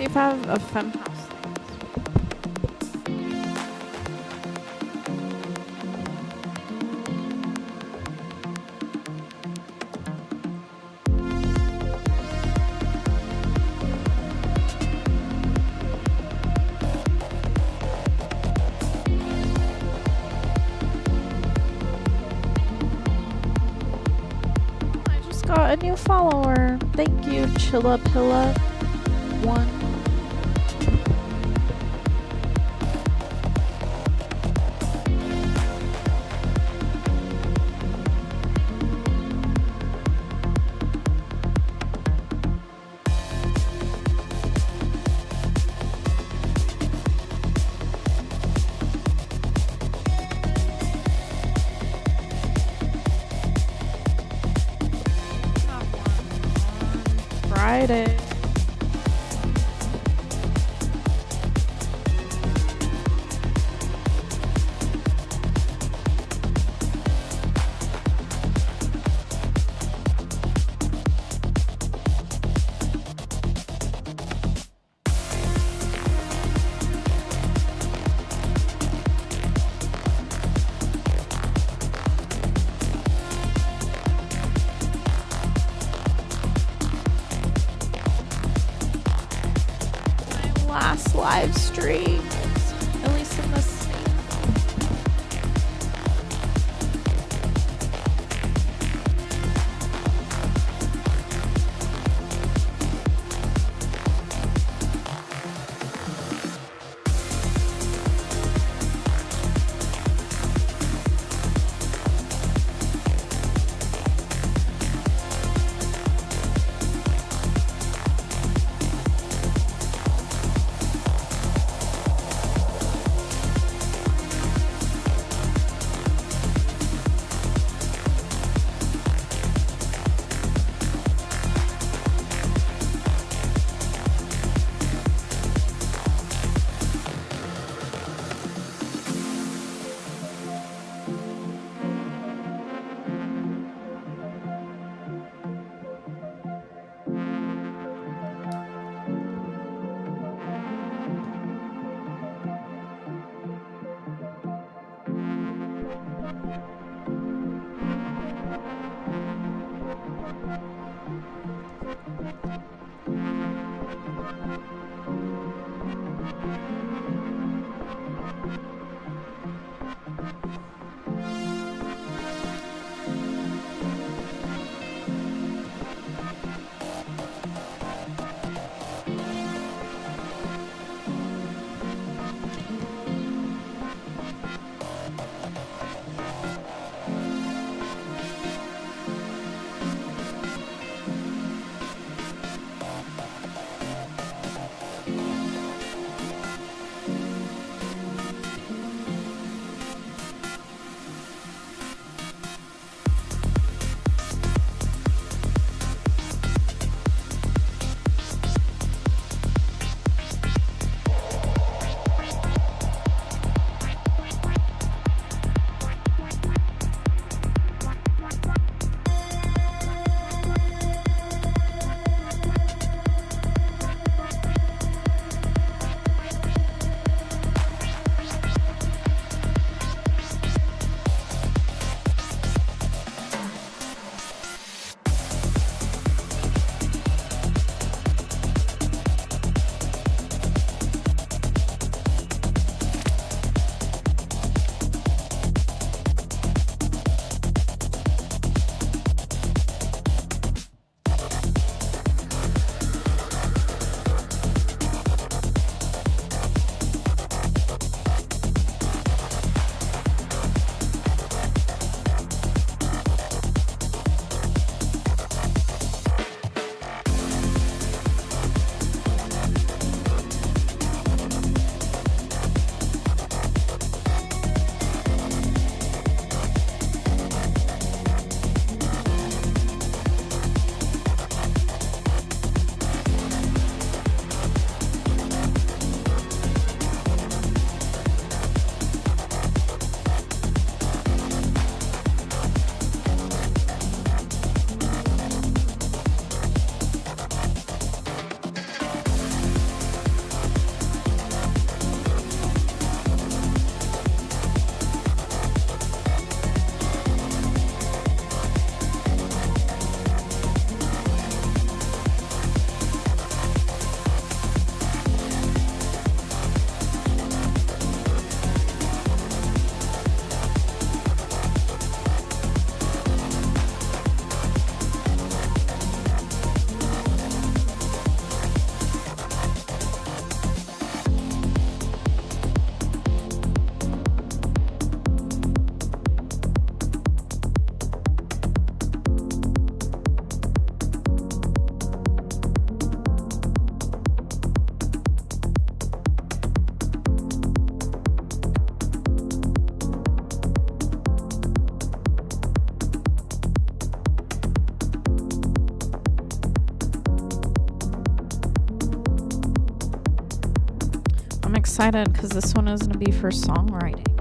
see if I have a fem house. I just got a new follower. Thank you, Chillapilla1. Friday. Last live stream, at least in the States. excited because this one is going to be for songwriting.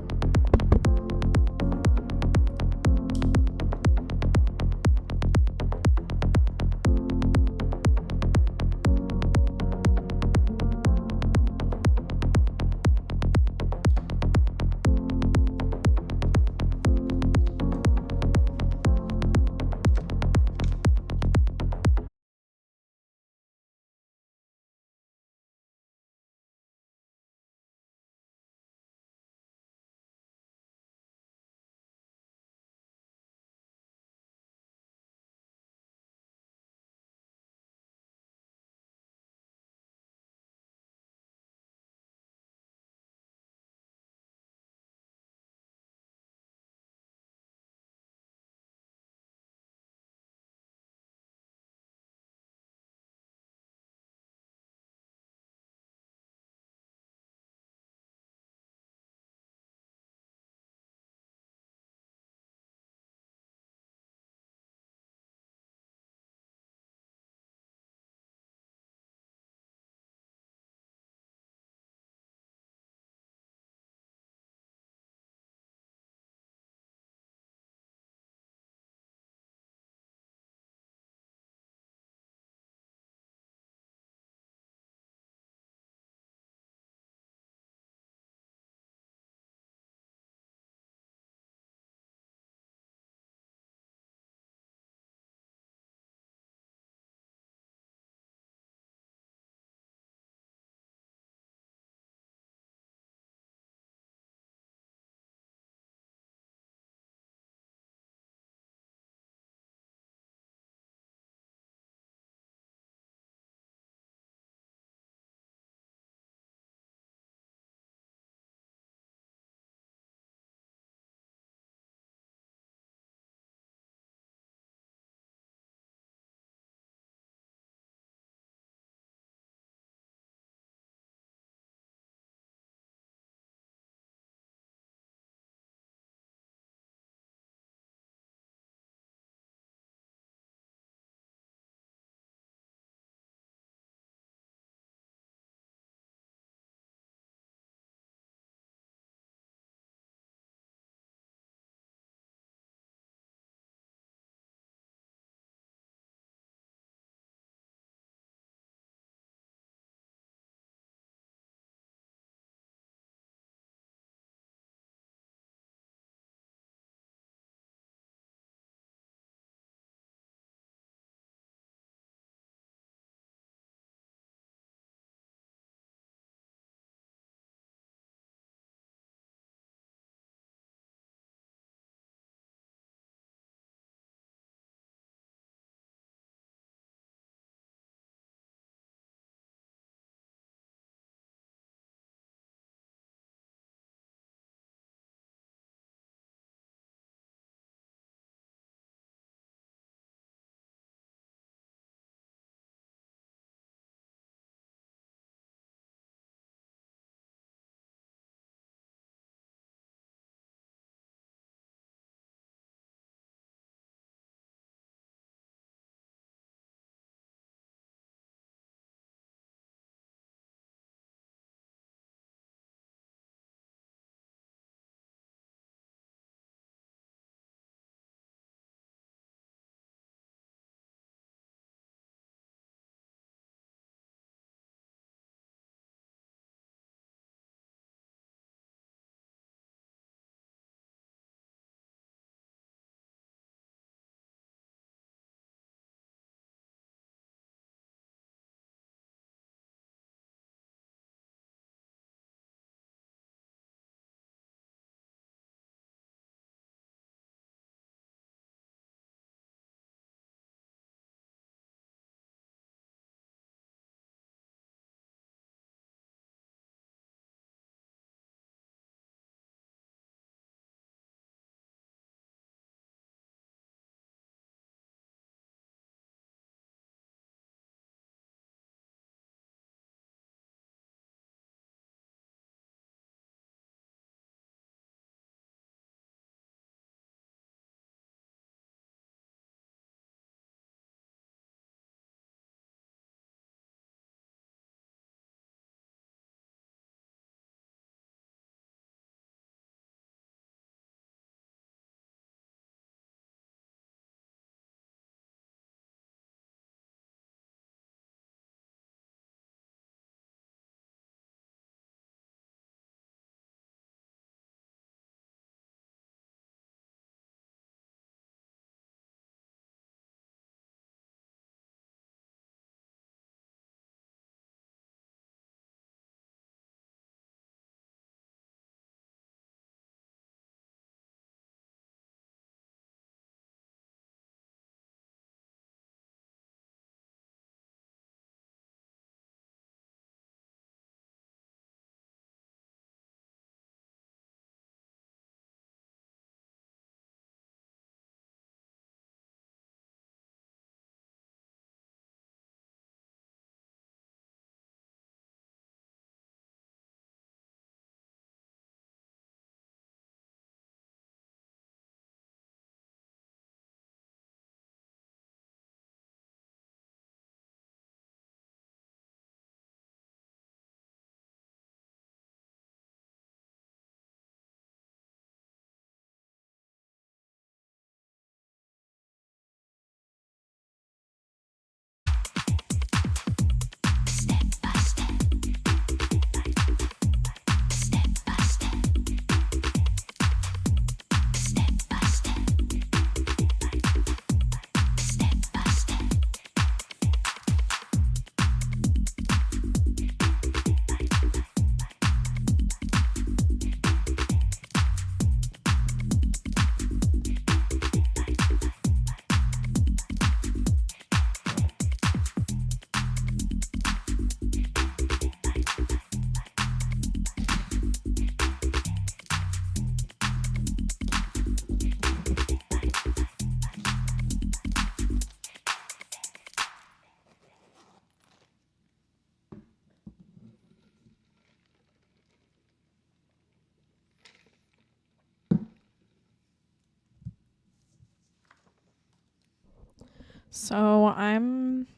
So I'm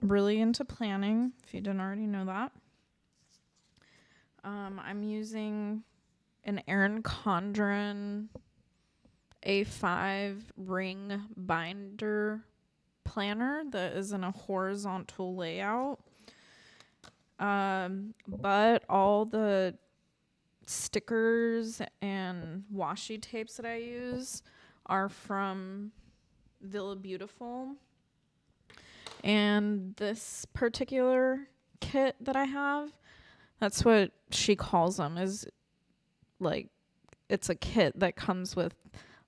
really into planning, if you didn't already know that. I'm using an Erin Condren A5 ring binder planner that is in a horizontal layout. But all the stickers and washi tapes that I use are from Villa Beautiful. And this particular kit that I have, that's what she calls them, is like, it's a kit that comes with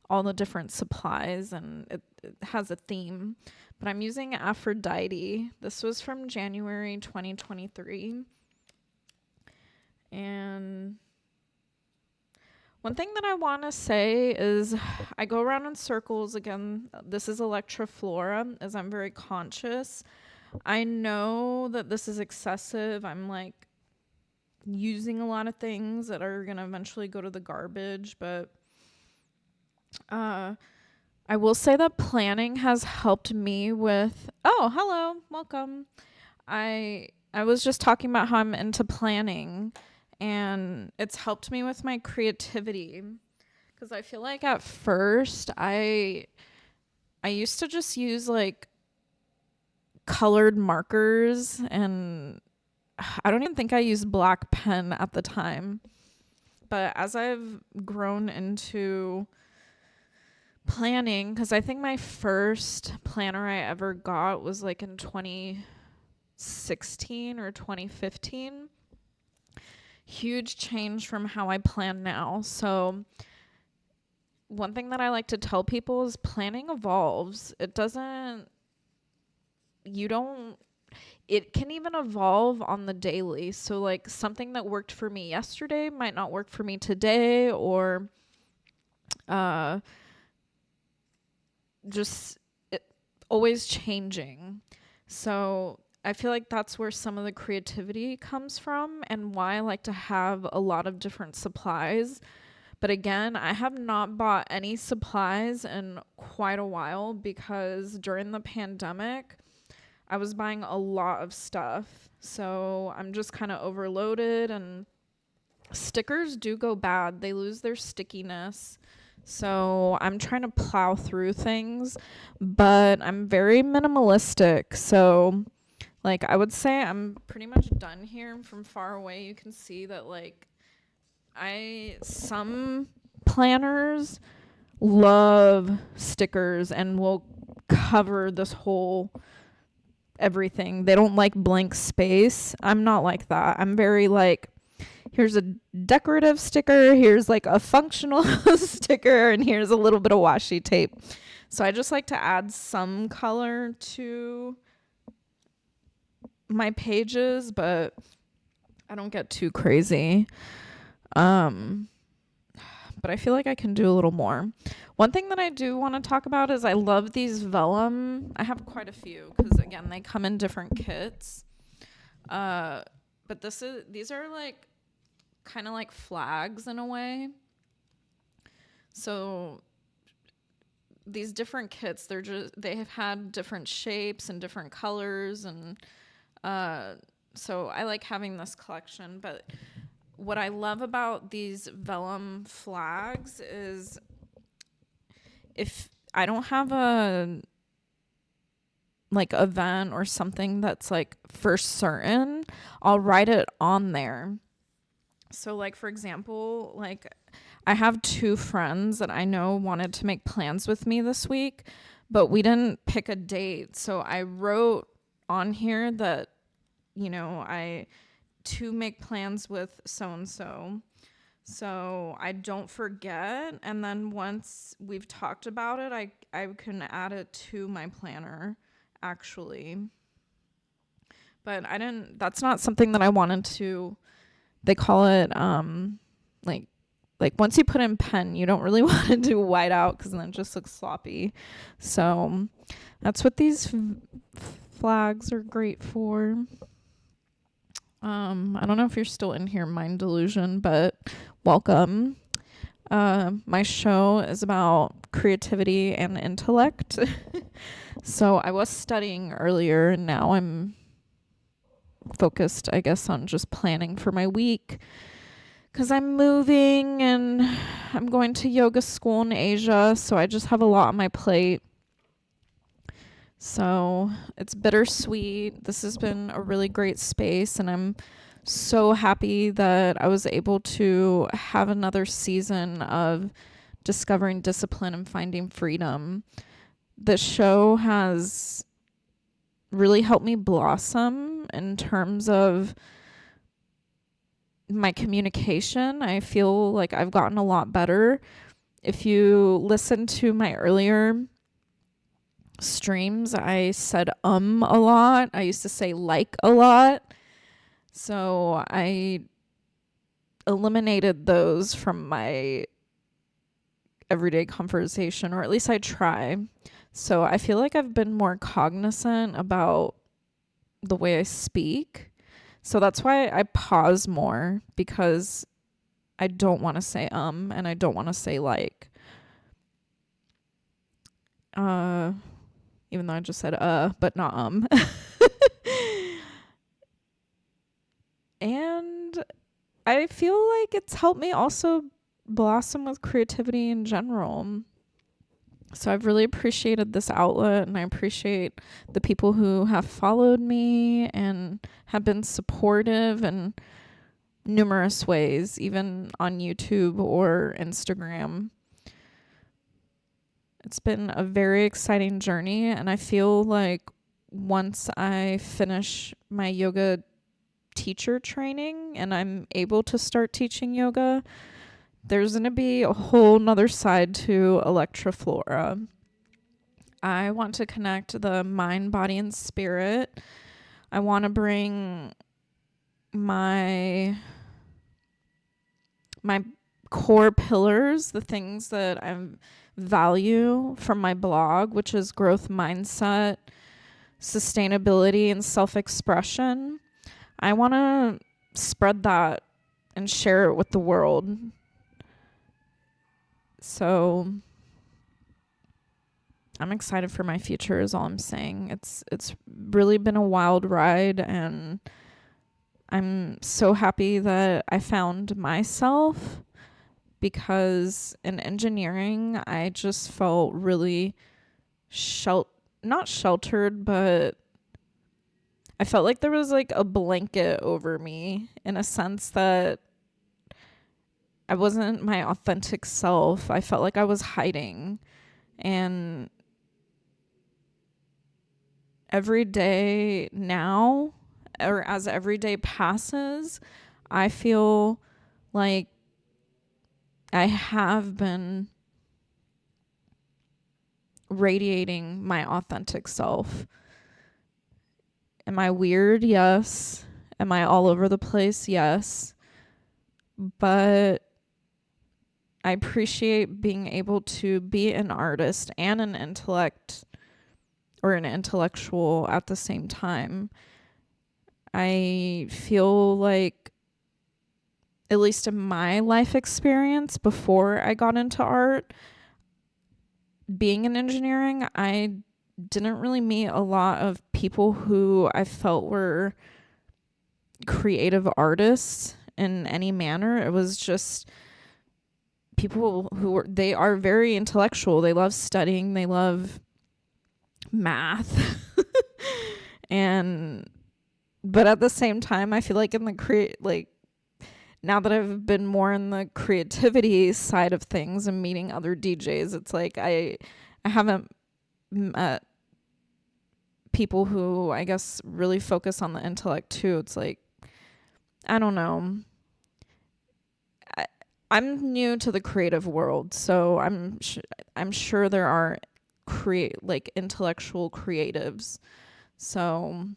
all the different supplies and it has a theme. But I'm using Aphrodite. This was from January 2023. And one thing that I want to say is I go around in circles. Again, this is Electroflora, as I'm very conscious. I know that this is excessive. I'm like using a lot of things that are going to eventually go to the garbage. But I will say that planning has helped me with... Oh, hello. Welcome. I was just talking about how I'm into planning. And it's helped me with my creativity, because I feel like at first I used to just use like colored markers, and I don't even think I used black pen at the time. But as I've grown into planning, because I think my first planner I ever got was like in 2016 or 2015. Huge change from how I plan now. So one thing that I like to tell people is planning evolves. It can even evolve on the daily. So like something that worked for me yesterday might not work for me today, or just it always changing. So I feel like that's where some of the creativity comes from, and why I like to have a lot of different supplies. But again, I have not bought any supplies in quite a while, because during the pandemic, I was buying a lot of stuff. So I'm just kind of overloaded, and stickers do go bad. They lose their stickiness. So I'm trying to plow through things, but I'm very minimalistic. So like I would say I'm pretty much done here. From far away, you can see that like some planners love stickers and will cover this whole everything. They don't like blank space. I'm not like that. I'm very like, here's a decorative sticker, here's like a functional sticker, and here's a little bit of washi tape. So I just like to add some color to my pages, but I don't get too crazy. But I feel like I can do a little more. One thing that I do want to talk about is I love these vellum. I have quite a few, because again, they come in different kits. But these are like kind of like flags in a way. So these different kits, they have had different shapes and different colors, and so I like having this collection. But what I love about these vellum flags is if I don't have a like event or something that's like for certain, I'll write it on there. So like, for example, like I have 2 friends that I know wanted to make plans with me this week, but we didn't pick a date. So I wrote on here that, to make plans with so-and-so. So I don't forget. And then once we've talked about it, I can add it to my planner, actually. But that's not something that I wanted to, they call it, like once you put in pen, you don't really want to do white out, because then it just looks sloppy. So that's what these flags are great for. I don't know if you're still in here, Mind Delusion, but welcome. My show is about creativity and intellect. So I was studying earlier, and now I'm focused, I guess, on just planning for my week, because I'm moving and I'm going to yoga school in Asia, so I just have a lot on my plate. So it's bittersweet. This has been a really great space, and I'm so happy that I was able to have another season of discovering discipline and finding freedom. This show has really helped me blossom in terms of my communication. I feel like I've gotten a lot better. If you listen to my earlier streams, I said a lot. I used to say like a lot. So I eliminated those from my everyday conversation, or at least I try. So I feel like I've been more cognizant about the way I speak. So that's why I pause more, because I don't want to say and I don't want to say like. Even though I just said but not And I feel like it's helped me also blossom with creativity in general. So I've really appreciated this outlet, and I appreciate the people who have followed me and have been supportive in numerous ways, even on YouTube or Instagram. It's been a very exciting journey, and I feel like once I finish my yoga teacher training and I'm able to start teaching yoga, there's going to be a whole nother side to Electroflora. I want to connect the mind, body, and spirit. I want to bring my core pillars, the things that I value from my blog, which is growth mindset, sustainability, and self-expression. I want to spread that and share it with the world. So I'm excited for my future is all I'm saying. It's really been a wild ride, and I'm so happy that I found myself, because in engineering I just felt really not sheltered, but I felt like there was like a blanket over me, in a sense that I wasn't my authentic self. I felt like I was hiding. And every day now, or as every day passes, I feel like I have been radiating my authentic self. Am I weird? Yes. Am I all over the place? Yes. But I appreciate being able to be an artist and an intellect, or an intellectual at the same time. I feel like, at least in my life experience before I got into art, being in engineering, I didn't really meet a lot of people who I felt were creative artists in any manner. It was just people they are very intellectual. They love studying. They love math. But at the same time, I feel like in the now that I've been more in the creativity side of things and meeting other DJs, it's like I haven't met people who I guess really focus on the intellect too. It's like, I don't know. I'm new to the creative world, so I'm sure there are intellectual creatives. So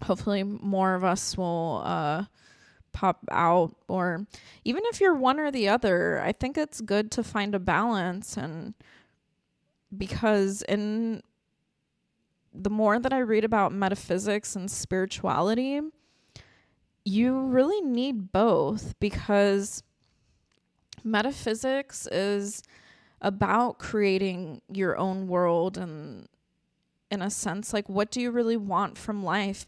hopefully more of us will pop out, or even if you're one or the other, I think it's good to find a balance. And because in the more that I read about metaphysics and spirituality, you really need both, because metaphysics is about creating your own world and in a sense. Like, what do you really want from life?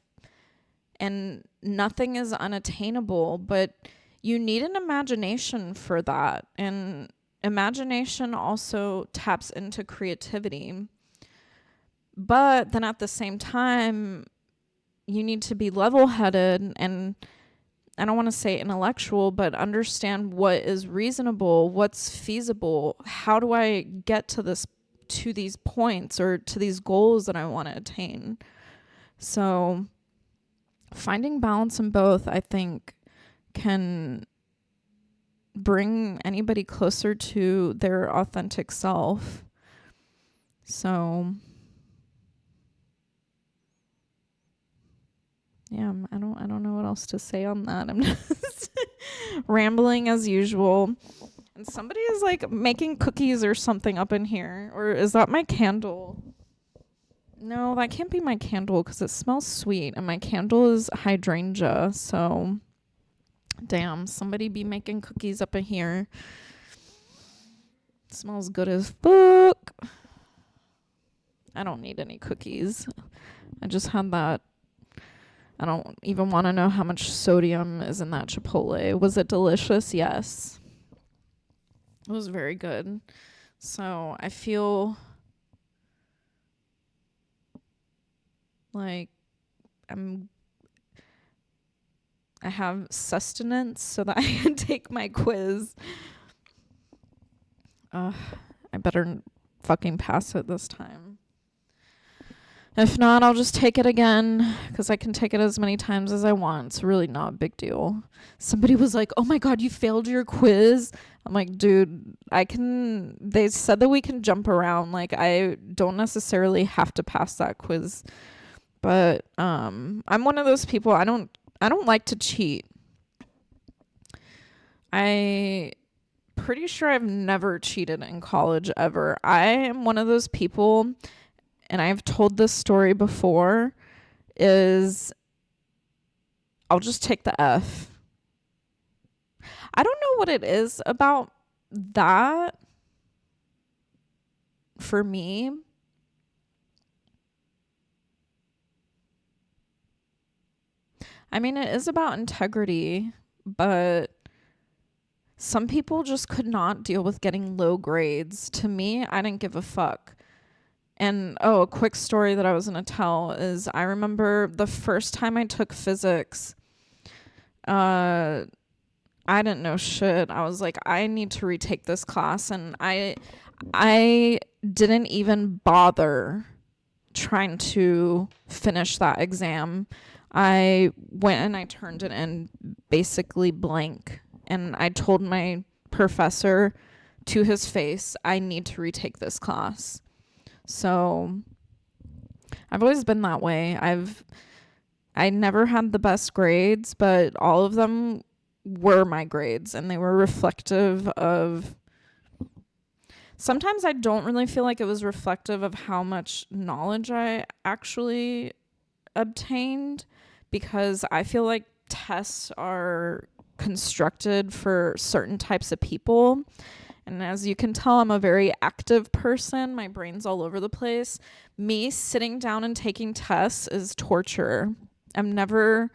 And nothing is unattainable, but you need an imagination for that. And imagination also taps into creativity. But then at the same time, you need to be level-headed and I don't want to say intellectual, but understand what is reasonable, what's feasible. How do I get to these points or to these goals that I want to attain? So finding balance in both, I think, can bring anybody closer to their authentic self. So yeah, I don't know what else to say on that. I'm just rambling as usual. And somebody is like making cookies or something up in here. Or is that my candle? No, that can't be my candle because it smells sweet. And my candle is hydrangea. So, damn, somebody be making cookies up in here. It smells good as fuck. I don't need any cookies. I just had that. I don't even want to know how much sodium is in that Chipotle. Was it delicious? Yes. It was very good. So I feel like I have sustenance so that I can take my quiz. I better fucking pass it this time. If not, I'll just take it again because I can take it as many times as I want. It's really not a big deal. Somebody was like, oh my God, you failed your quiz. I'm like, dude, they said that we can jump around. Like, I don't necessarily have to pass that quiz. But I'm one of those people, I don't like to cheat. I pretty sure I've never cheated in college ever. I am one of those people, and I've told this story before, is I'll just take the F. I don't know what it is about that for me. I mean, it is about integrity, but some people just could not deal with getting low grades. To me, I didn't give a fuck. And, a quick story that I was going to tell is I remember the first time I took physics, I didn't know shit. I was like, I need to retake this class. And I didn't even bother trying to finish that exam. I went and I turned it in basically blank. And I told my professor to his face, I need to retake this class. So I've always been that way. I never had the best grades, but all of them were my grades and they were reflective of, sometimes I don't really feel like it was reflective of how much knowledge I actually obtained, because I feel like tests are constructed for certain types of people. And as you can tell, I'm a very active person. My brain's all over the place. Me sitting down and taking tests is torture. I've never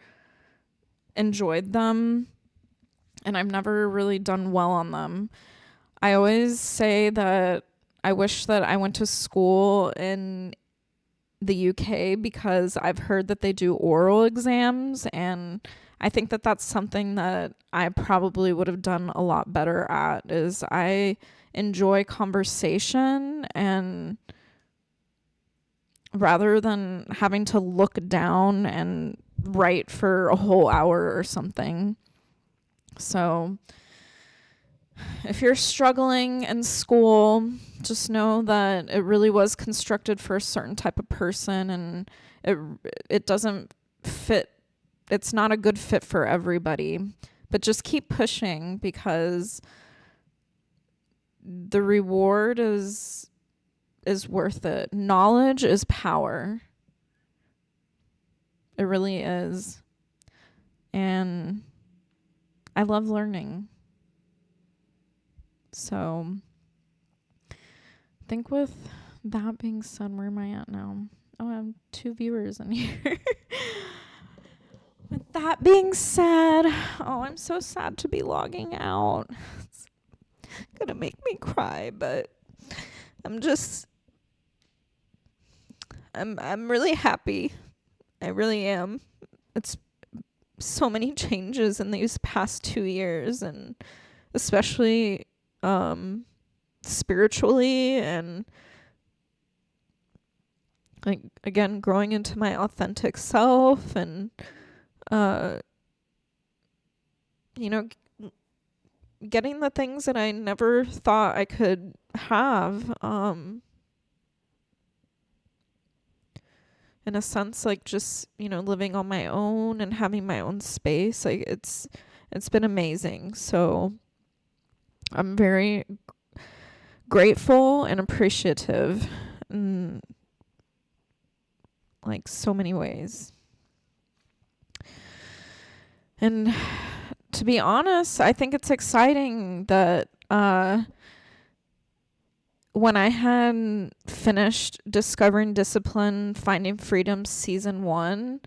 enjoyed them, and I've never really done well on them. I always say that I wish that I went to school in the UK because I've heard that they do oral exams, and I think that that's something that I probably would have done a lot better at. Is I enjoy conversation, and rather than having to look down and write for a whole hour or something. So if you're struggling in school, just know that it really was constructed for a certain type of person, and it doesn't fit. It's not a good fit for everybody, but just keep pushing because the reward is worth it. Knowledge is power. It really is. And I love learning. So I think with that being said, where am I at now? Oh, I have 2 viewers in here. With that being said, oh, I'm so sad to be logging out. It's gonna make me cry, but I'm really happy. I really am. It's so many changes in these past 2 years, and especially spiritually, and like, again, growing into my authentic self, and you know, getting the things that I never thought I could have, in a sense, like, just, you know, living on my own and having my own space. Like, it's been amazing. So I'm very grateful and appreciative in, like, so many ways. And to be honest, I think it's exciting that when I had finished Discovering Discipline, Finding Freedom Season 1,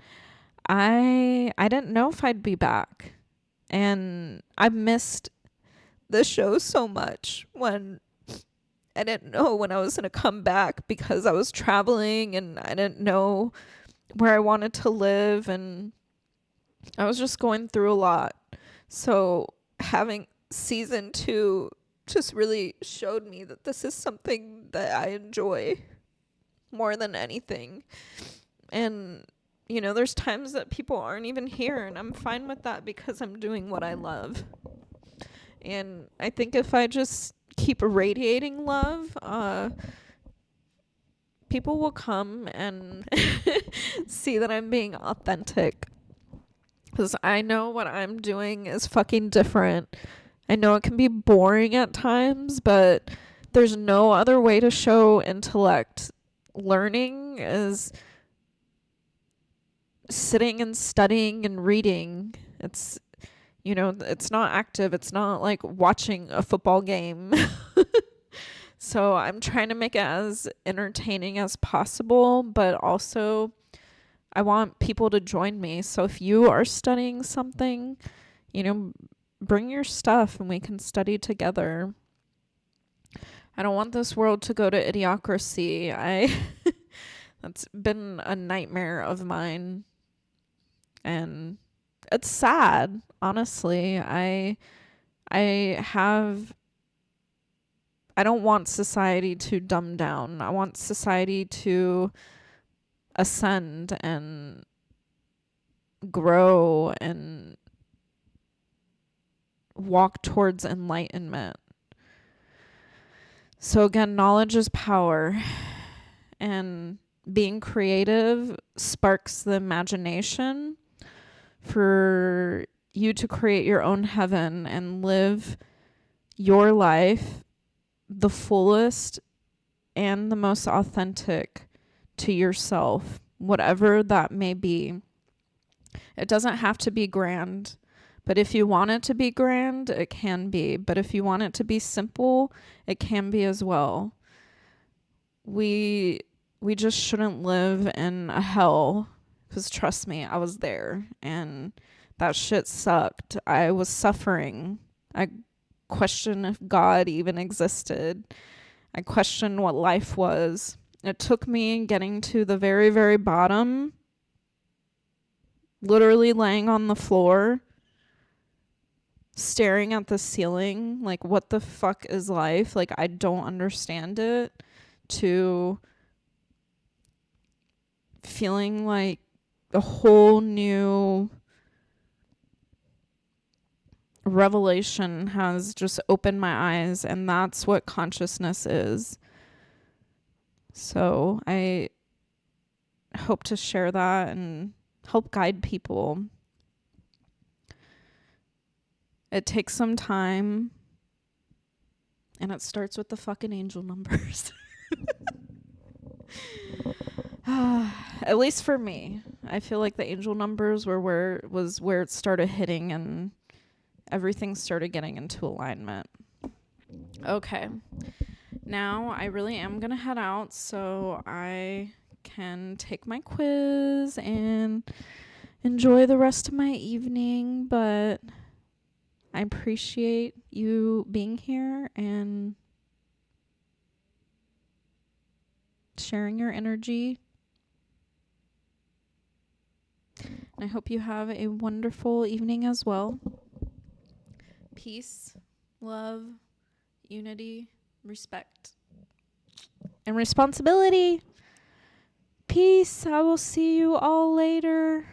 I didn't know if I'd be back. And I missed the show so much when I didn't know when I was going to come back, because I was traveling and I didn't know where I wanted to live, and I was just going through a lot. So having season 2 just really showed me that this is something that I enjoy more than anything. And, you know, there's times that people aren't even here, and I'm fine with that because I'm doing what I love. And I think if I just keep radiating love, people will come and see that I'm being authentic. Because I know what I'm doing is fucking different. I know it can be boring at times, but there's no other way to show intellect. Learning is sitting and studying and reading. It's, you know, it's not active. It's not like watching a football game. So I'm trying to make it as entertaining as possible, but also I want people to join me. So if you are studying something, you know, bring your stuff and we can study together. I don't want this world to go to idiocracy. That's been a nightmare of mine. And it's sad, honestly. I don't want society to dumb down. I want society to ascend and grow and walk towards enlightenment. So again, knowledge is power, and being creative sparks the imagination for you to create your own heaven and live your life the fullest and the most authentic to yourself, whatever that may be. It doesn't have to be grand, but if you want it to be grand, it can be. But if you want it to be simple, it can be as well. We just shouldn't live in a hell, because trust me, I was there and that shit sucked. I was suffering. I questioned if God even existed. I questioned what life was. It took me getting to the very, very bottom, literally laying on the floor, staring at the ceiling, like, what the fuck is life? Like, I don't understand it, to feeling like a whole new revelation has just opened my eyes, and that's what consciousness is. So I hope to share that and help guide people. It takes some time, and it starts with the fucking angel numbers. At least for me, I feel like the angel numbers were where it started hitting, and everything started getting into alignment. Okay. Now I really am going to head out so I can take my quiz and enjoy the rest of my evening, but I appreciate you being here and sharing your energy. And I hope you have a wonderful evening as well. Peace, love, unity, respect, and responsibility. Peace. I will see you all later.